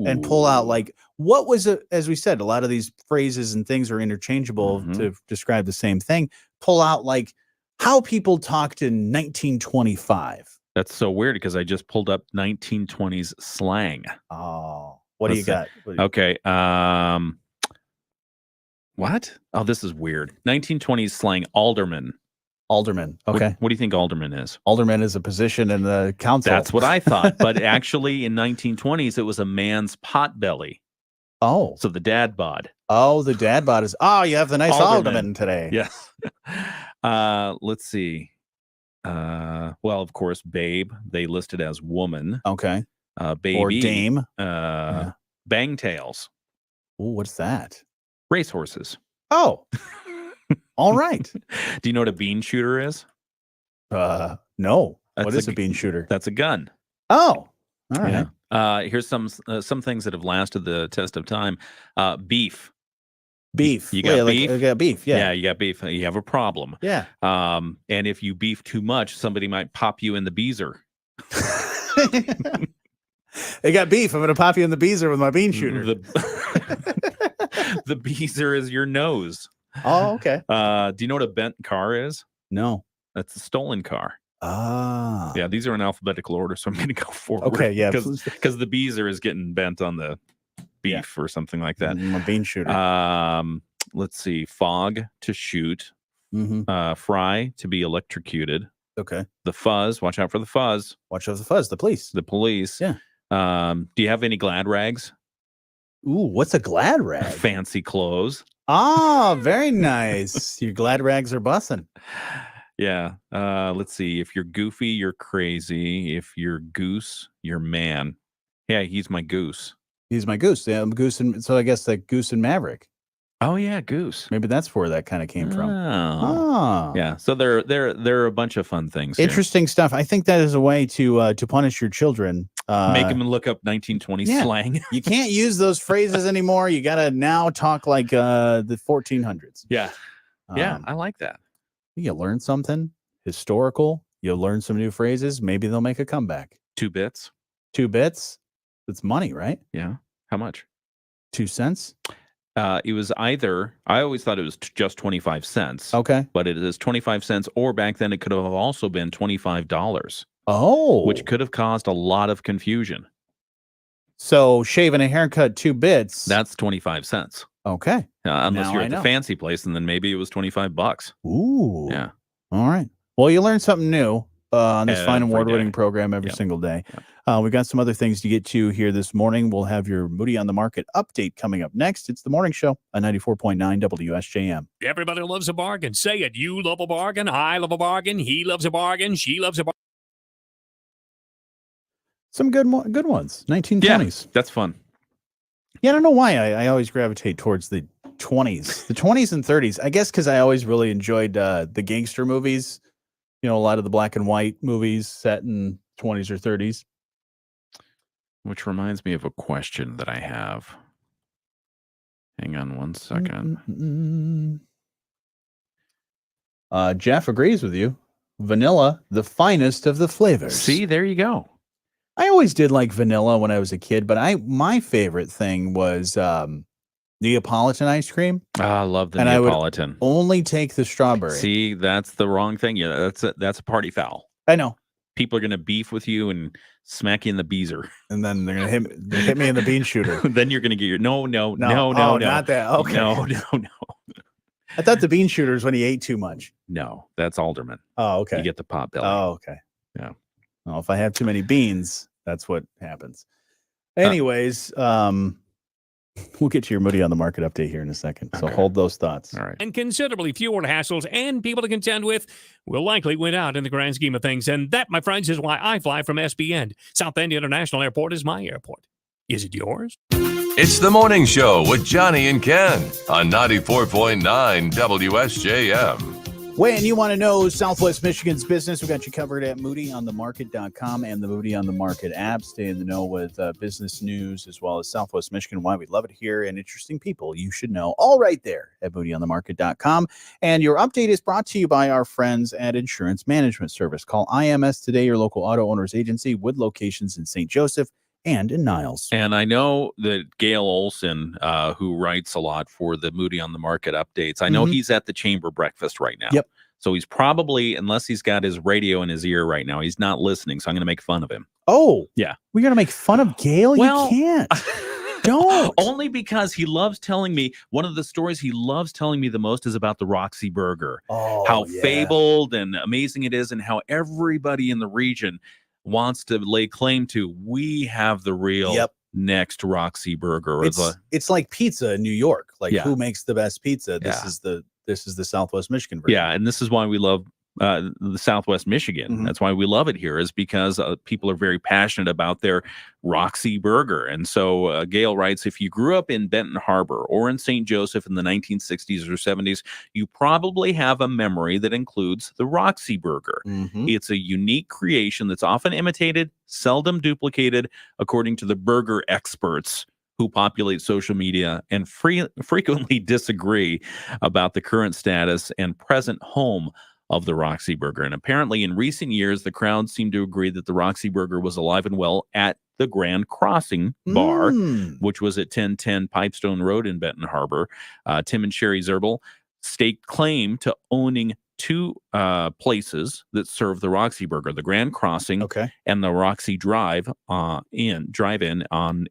And pull out like what was it, as we said, a lot of these phrases and things are interchangeable to describe the same thing. Pull out like how people talked in 1925. That's so weird because I just pulled up 1920s slang. Oh, what do you got? Okay. What? Oh, this is weird. 1920s slang alderman. Alderman. Okay. What do you think alderman is? Alderman is a position in the council. That's what I thought. But actually in 1920s, it was a man's pot belly. Oh. So the dad bod. Oh, the dad bod is, you have the nice alderman today. Yes. Let's see. Well, of course, babe, they listed as woman. Okay. Baby. Or dame. Bangtails. Ooh, what's that? Racehorses. Oh. All right. Do you know what a bean shooter is? No. What is a bean shooter? That's a gun. Oh, all right. Yeah. Here's some things that have lasted the test of time. Beef. Beef. You got beef? I got beef. Yeah. Yeah, you got beef. You have a problem. Yeah. And if you beef too much, somebody might pop you in the beezer. They got beef. I'm going to pop you in the beezer with my bean shooter. The beezer is your nose. Oh, okay. Do you know what a bent car is? No. That's a stolen car. Ah. Yeah, these are in alphabetical order, so I'm going to go forward. Okay, yeah. Because the beezer is getting bent on the beef or something like that. A bean shooter. Let's see. Fog, to shoot. Fry, to be electrocuted. Okay. The fuzz, watch out for the fuzz. Watch out for the fuzz. The police. The police. Yeah. Do you have any glad rags? Ooh, what's a glad rag? Fancy clothes. Oh, very nice. Your glad rags are bussing. Yeah. Let's see. If you're goofy, you're crazy. If you're goose, you're man. Yeah, he's my goose. He's my goose. Yeah, I'm Goose, and so I guess like Goose and Maverick. Oh yeah, goose. Maybe that's where that kind of came from. Oh. Yeah. So there are a bunch of fun things. Interesting stuff. I think that is a way to punish your children. Make them look up 1920s slang. You can't use those phrases anymore. You got to now talk like the 1400s. Yeah. Yeah, I like that. You learn something historical. You'll learn some new phrases. Maybe they'll make a comeback. 2 bits. 2 bits. It's money, right? Yeah. How much? 2 cents. It was either, I always thought it was just 25 cents. Okay. But it is 25 cents, or back then it could have also been $25. Oh. Which could have caused a lot of confusion. So shaving a haircut 2 bits. That's 25 cents. Okay. Unless Now you're I at the know. fancy place, and then maybe it was $25. Ooh. Yeah. All right. Well, you learn something new on this fine Every award-winning day. program every Yep. single day. Yep. We've got some other things to get to here this morning. We'll have your Moody on the Market update coming up next. It's the morning show on 94.9 WSJM. Everybody loves a bargain. Say it. You love a bargain. I love a bargain. He loves a bargain. She loves a bargain. Some good ones. 1920s. Yeah, that's fun. Yeah, I don't know why I always gravitate towards the 20s. The 20s and 30s. I guess because I always really enjoyed the gangster movies. You know, a lot of the black and white movies set in 20s or 30s. Which reminds me of a question that I have. Hang on one second. Jeff agrees with you. Vanilla, the finest of the flavors. See, there you go. I always did like vanilla when I was a kid, but my favorite thing was Neapolitan ice cream. I love the And Neapolitan. I would only take the strawberry. See, that's the wrong thing. Yeah, that's a party foul. I know. People are gonna beef with you and smack you in the beezer, and then they're gonna hit me in the bean shooter. Then you're gonna get your no, not that. Okay, no. I thought the bean shooter is when he ate too much. No, that's alderman. Oh, okay. You get the pot belly. Oh, okay. Yeah. Well, if I have too many beans, that's what happens. Anyways, we'll get to your Moody on the Market update here in a second. So hold those thoughts. All right. And considerably fewer hassles and people to contend with will likely win out in the grand scheme of things. And that, my friends, is why I fly from SBN. South Bend International Airport is my airport. Is it yours? It's the morning show with Jonny and Ken on 94.9 WSJM. When you want to know Southwest Michigan's business, we got you covered at moodyonthemarket.com and the Moody on the Market app. Stay in the know with business news as well as Southwest Michigan, why we love it here, and interesting people you should know, all right there at moodyonthemarket.com. And your update is brought to you by our friends at Insurance Management Service. Call IMS today, your local auto owners agency with locations in St. Joseph and in Niles. And I know that Gail Olson, who writes a lot for the Moody on the Market updates, I know he's at the chamber breakfast right now. Yep. So he's probably, unless he's got his radio in his ear right now, he's not listening. So I'm going to make fun of him. Oh, yeah. We're going to make fun of Gail? Well, you can't. Don't. Only because he loves telling me, one of the stories he loves telling me the most is about the Roxy Burger. Oh, how yeah. fabled and amazing it is, and how everybody in the region wants to lay claim to, we have the real next Roxy Burger. It's like pizza in New York. Like, Yeah. who makes the best pizza? This is the Southwest Michigan version. Yeah, and this is why we love the Southwest Michigan. That's why we love it here, is because people are very passionate about their Roxy Burger. And so Gail writes, if you grew up in Benton Harbor or in St. Joseph in the 1960s or 70s, you probably have a memory that includes the Roxy Burger. It's a unique creation that's often imitated, seldom duplicated, according to the burger experts who populate social media and frequently disagree about the current status and present home of the Roxy Burger. And apparently in recent years, the crowd seemed to agree that the Roxy Burger was alive and well at the Grand Crossing Bar, which was at 1010 Pipestone Road in Benton Harbor. Tim and Sherry Zerbel staked claim to owning two places that serve the Roxy Burger, the Grand Crossing and the Roxy Drive-in on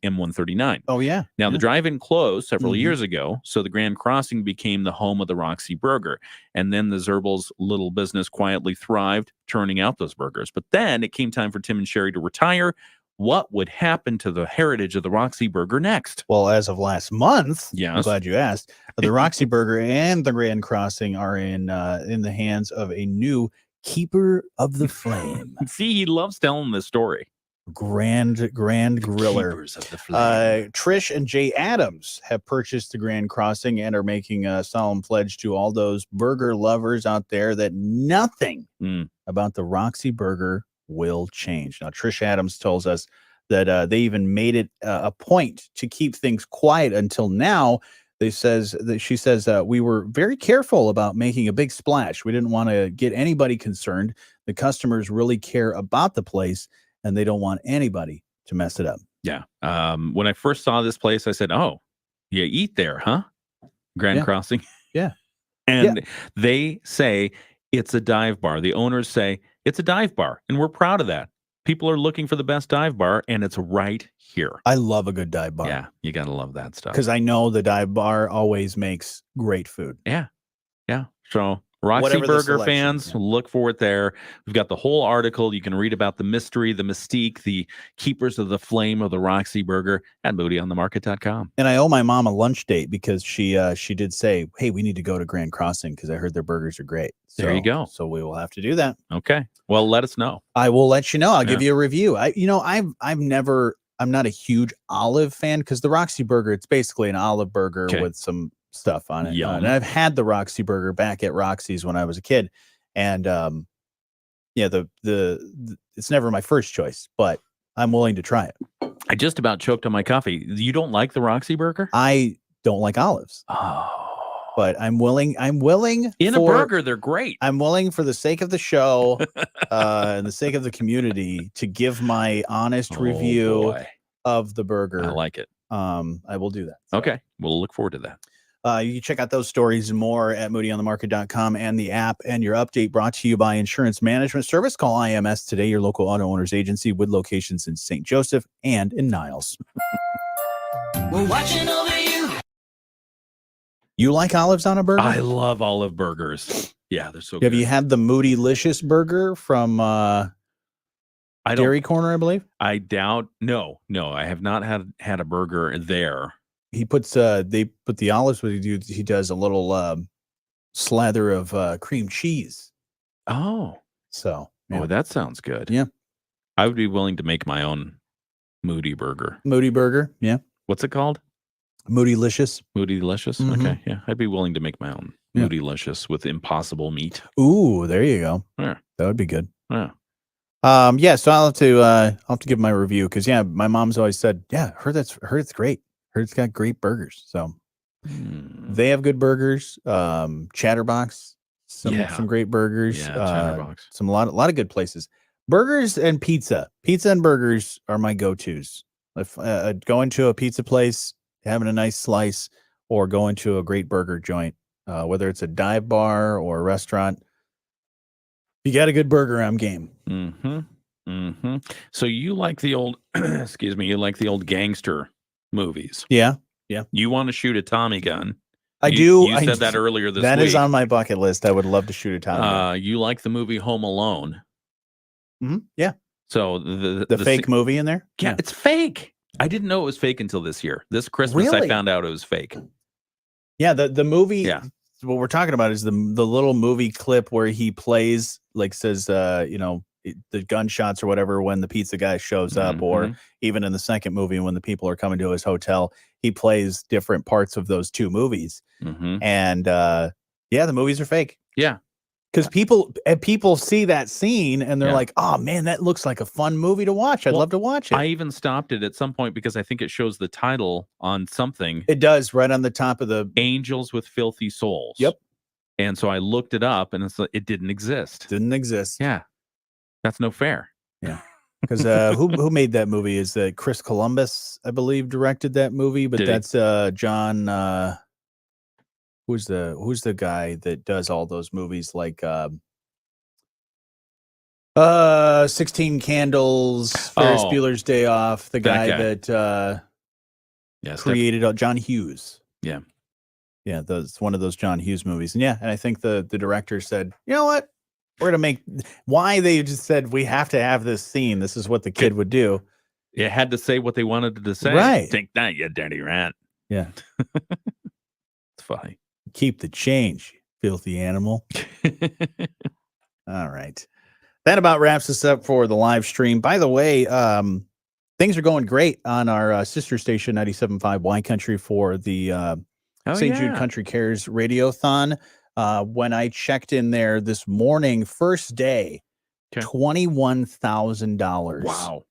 M139. Oh, yeah. Now, the drive-in closed several years ago, so the Grand Crossing became the home of the Roxy Burger. And then the Zerbel's little business quietly thrived, turning out those burgers. But then it came time for Tim and Sherry to retire. What would happen to the heritage of the Roxy Burger next? Well, as of last month, yes. I'm glad you asked, the Roxy Burger and the Grand Crossing are in the hands of a new keeper of the flame. See, he loves telling this story. Grand Griller. Keepers of the flame. Trish and Jay Adams have purchased the Grand Crossing and are making a solemn pledge to all those burger lovers out there that nothing about the Roxy Burger will change. Now, Trish Adams tells us that they even made it a point to keep things quiet until now. She says we were very careful about making a big splash. We didn't want to get anybody concerned. The customers really care about the place, and they don't want anybody to mess it up. Yeah. When I first saw this place, I said, oh, You eat there, huh? Grand Yeah. Crossing. Yeah. And they say it's a dive bar. The owners say it's a dive bar, and we're proud of that. People are looking for the best dive bar, and it's right here. I love a good dive bar. Yeah, you got to love that stuff. Because I know the dive bar always makes great food. Yeah. Yeah. So Roxy Whatever the Burger selection, fans, look for it there. We've got the whole article. You can read about the mystery, the mystique, the keepers of the flame of the Roxy Burger at moodyonthemarket.com. And I owe my mom a lunch date because she did say, hey, we need to go to Grand Crossing because I heard their burgers are great. There you go. So we will have to do that. Okay. Well, let us know. I will let you know. I'll give Yeah. you a review. I'm not a huge olive fan because the Roxy Burger, it's basically an olive burger with some stuff on it. Yum. And I've had the Roxy Burger back at Roxy's when I was a kid. And it's never my first choice, but I'm willing to try it. I just about choked on my coffee. You don't like the Roxy Burger? I don't like olives. Oh. But I'm willing in a burger, they're great. I'm willing for the sake of the show and the sake of the community to give my honest review of the burger. I like it. I will do that. So. Okay. We'll look forward to that. You can check out those stories and more at moodyonthemarket.com and the app. And your update brought to you by Insurance Management Service. Call IMS today, your local auto owners agency with locations in St. Joseph and in Niles. We're watching over you. You like olives on a burger? I love olive burgers. Yeah, they're so good. Have you had the Moody-licious burger from Dairy Corner, I believe? I doubt. No, I have not had a burger there. He puts they put the olives, but he does a little slather of cream cheese. Oh. So Oh, that sounds good. Yeah. I would be willing to make my own Moody burger. Moody burger, yeah. What's it called? Moody-licious. Moody-licious? Mhm. Okay, yeah. I'd be willing to make my own Moody-licious with impossible meat. Ooh, there you go. Yeah. That would be good. Yeah. So I'll have to give my review because my mom's always said, heard it's great. Heard it's got great burgers. So they have good burgers. Chatterbox, some great burgers. Yeah, Chatterbox. A lot of good places. Burgers and pizza. Pizza and burgers are my go-tos. If going to a pizza place, having a nice slice, or going to a great burger joint, whether it's a dive bar or a restaurant, if you got a good burger, I'm game. So you like the old, excuse me, you like the old gangster movies? Yeah. You want to shoot a Tommy gun? I do. You said that earlier this week. That is on my bucket list. I would love to shoot a Tommy gun. You like the movie Home Alone? Yeah. So the fake movie in there? Yeah, it's fake. I didn't know it was fake until this year. This Christmas, I Really? found out it was fake. Yeah, the movie. Yeah. What we're talking about is the little movie clip where he plays, like says, the gunshots or whatever when the pizza guy shows up, or even in the second movie when the people are coming to his hotel, he plays different parts of those two movies. And the movies are fake. Yeah. Because people see that scene and they're like, oh man, that looks like a fun movie to watch. I'd love to watch it. I even stopped it at some point because I think it shows the title on something. It does, right on the top of the Angels with Filthy Souls. Yep. And so I looked it up and it didn't exist. Didn't exist. Yeah. That's no fair. Yeah. Because who made that movie? Is that Chris Columbus, I believe, directed that movie, but Did he? that's John who's the guy that does all those movies like 16 Candles, Ferris Bueller's Day Off, the guy that created John Hughes. Yeah. Yeah, that's one of those John Hughes movies. And I think the director said, you know what? We're going to why they just said we have to have this scene. This is what the kid would do. It had to say what they wanted it to say. Right. Take that, you dirty rat. Yeah. It's funny. Keep the change, filthy animal. All right. That about wraps us up for the live stream. By the way, things are going great on our sister station, 97.5 Y Country, for the St. Jude Country Cares Radiothon. When I checked in there this morning, first day, $21,000. Wow.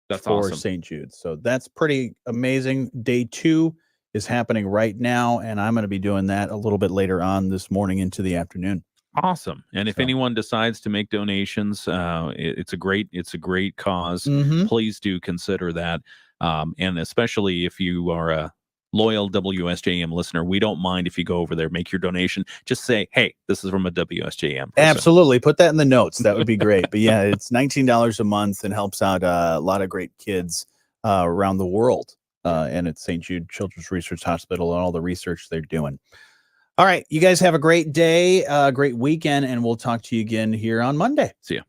That's for awesome. St. Jude. So that's pretty amazing. Day 2 is happening right now, and I'm going to be doing that a little bit later on this morning into the afternoon. Awesome. And if anyone decides to make donations, it's a great cause. Mhm. Please do consider that. And especially if you are loyal WSJM listener, we don't mind if you go over there, make your donation. Just say, hey, this is from a WSJM person. Absolutely. Put that in the notes. That would be great. But yeah, it's $19 a month and helps out a lot of great kids around the world. And it's St. Jude Children's Research Hospital and all the research they're doing. All right. You guys have a great day, great weekend, and we'll talk to you again here on Monday. See ya.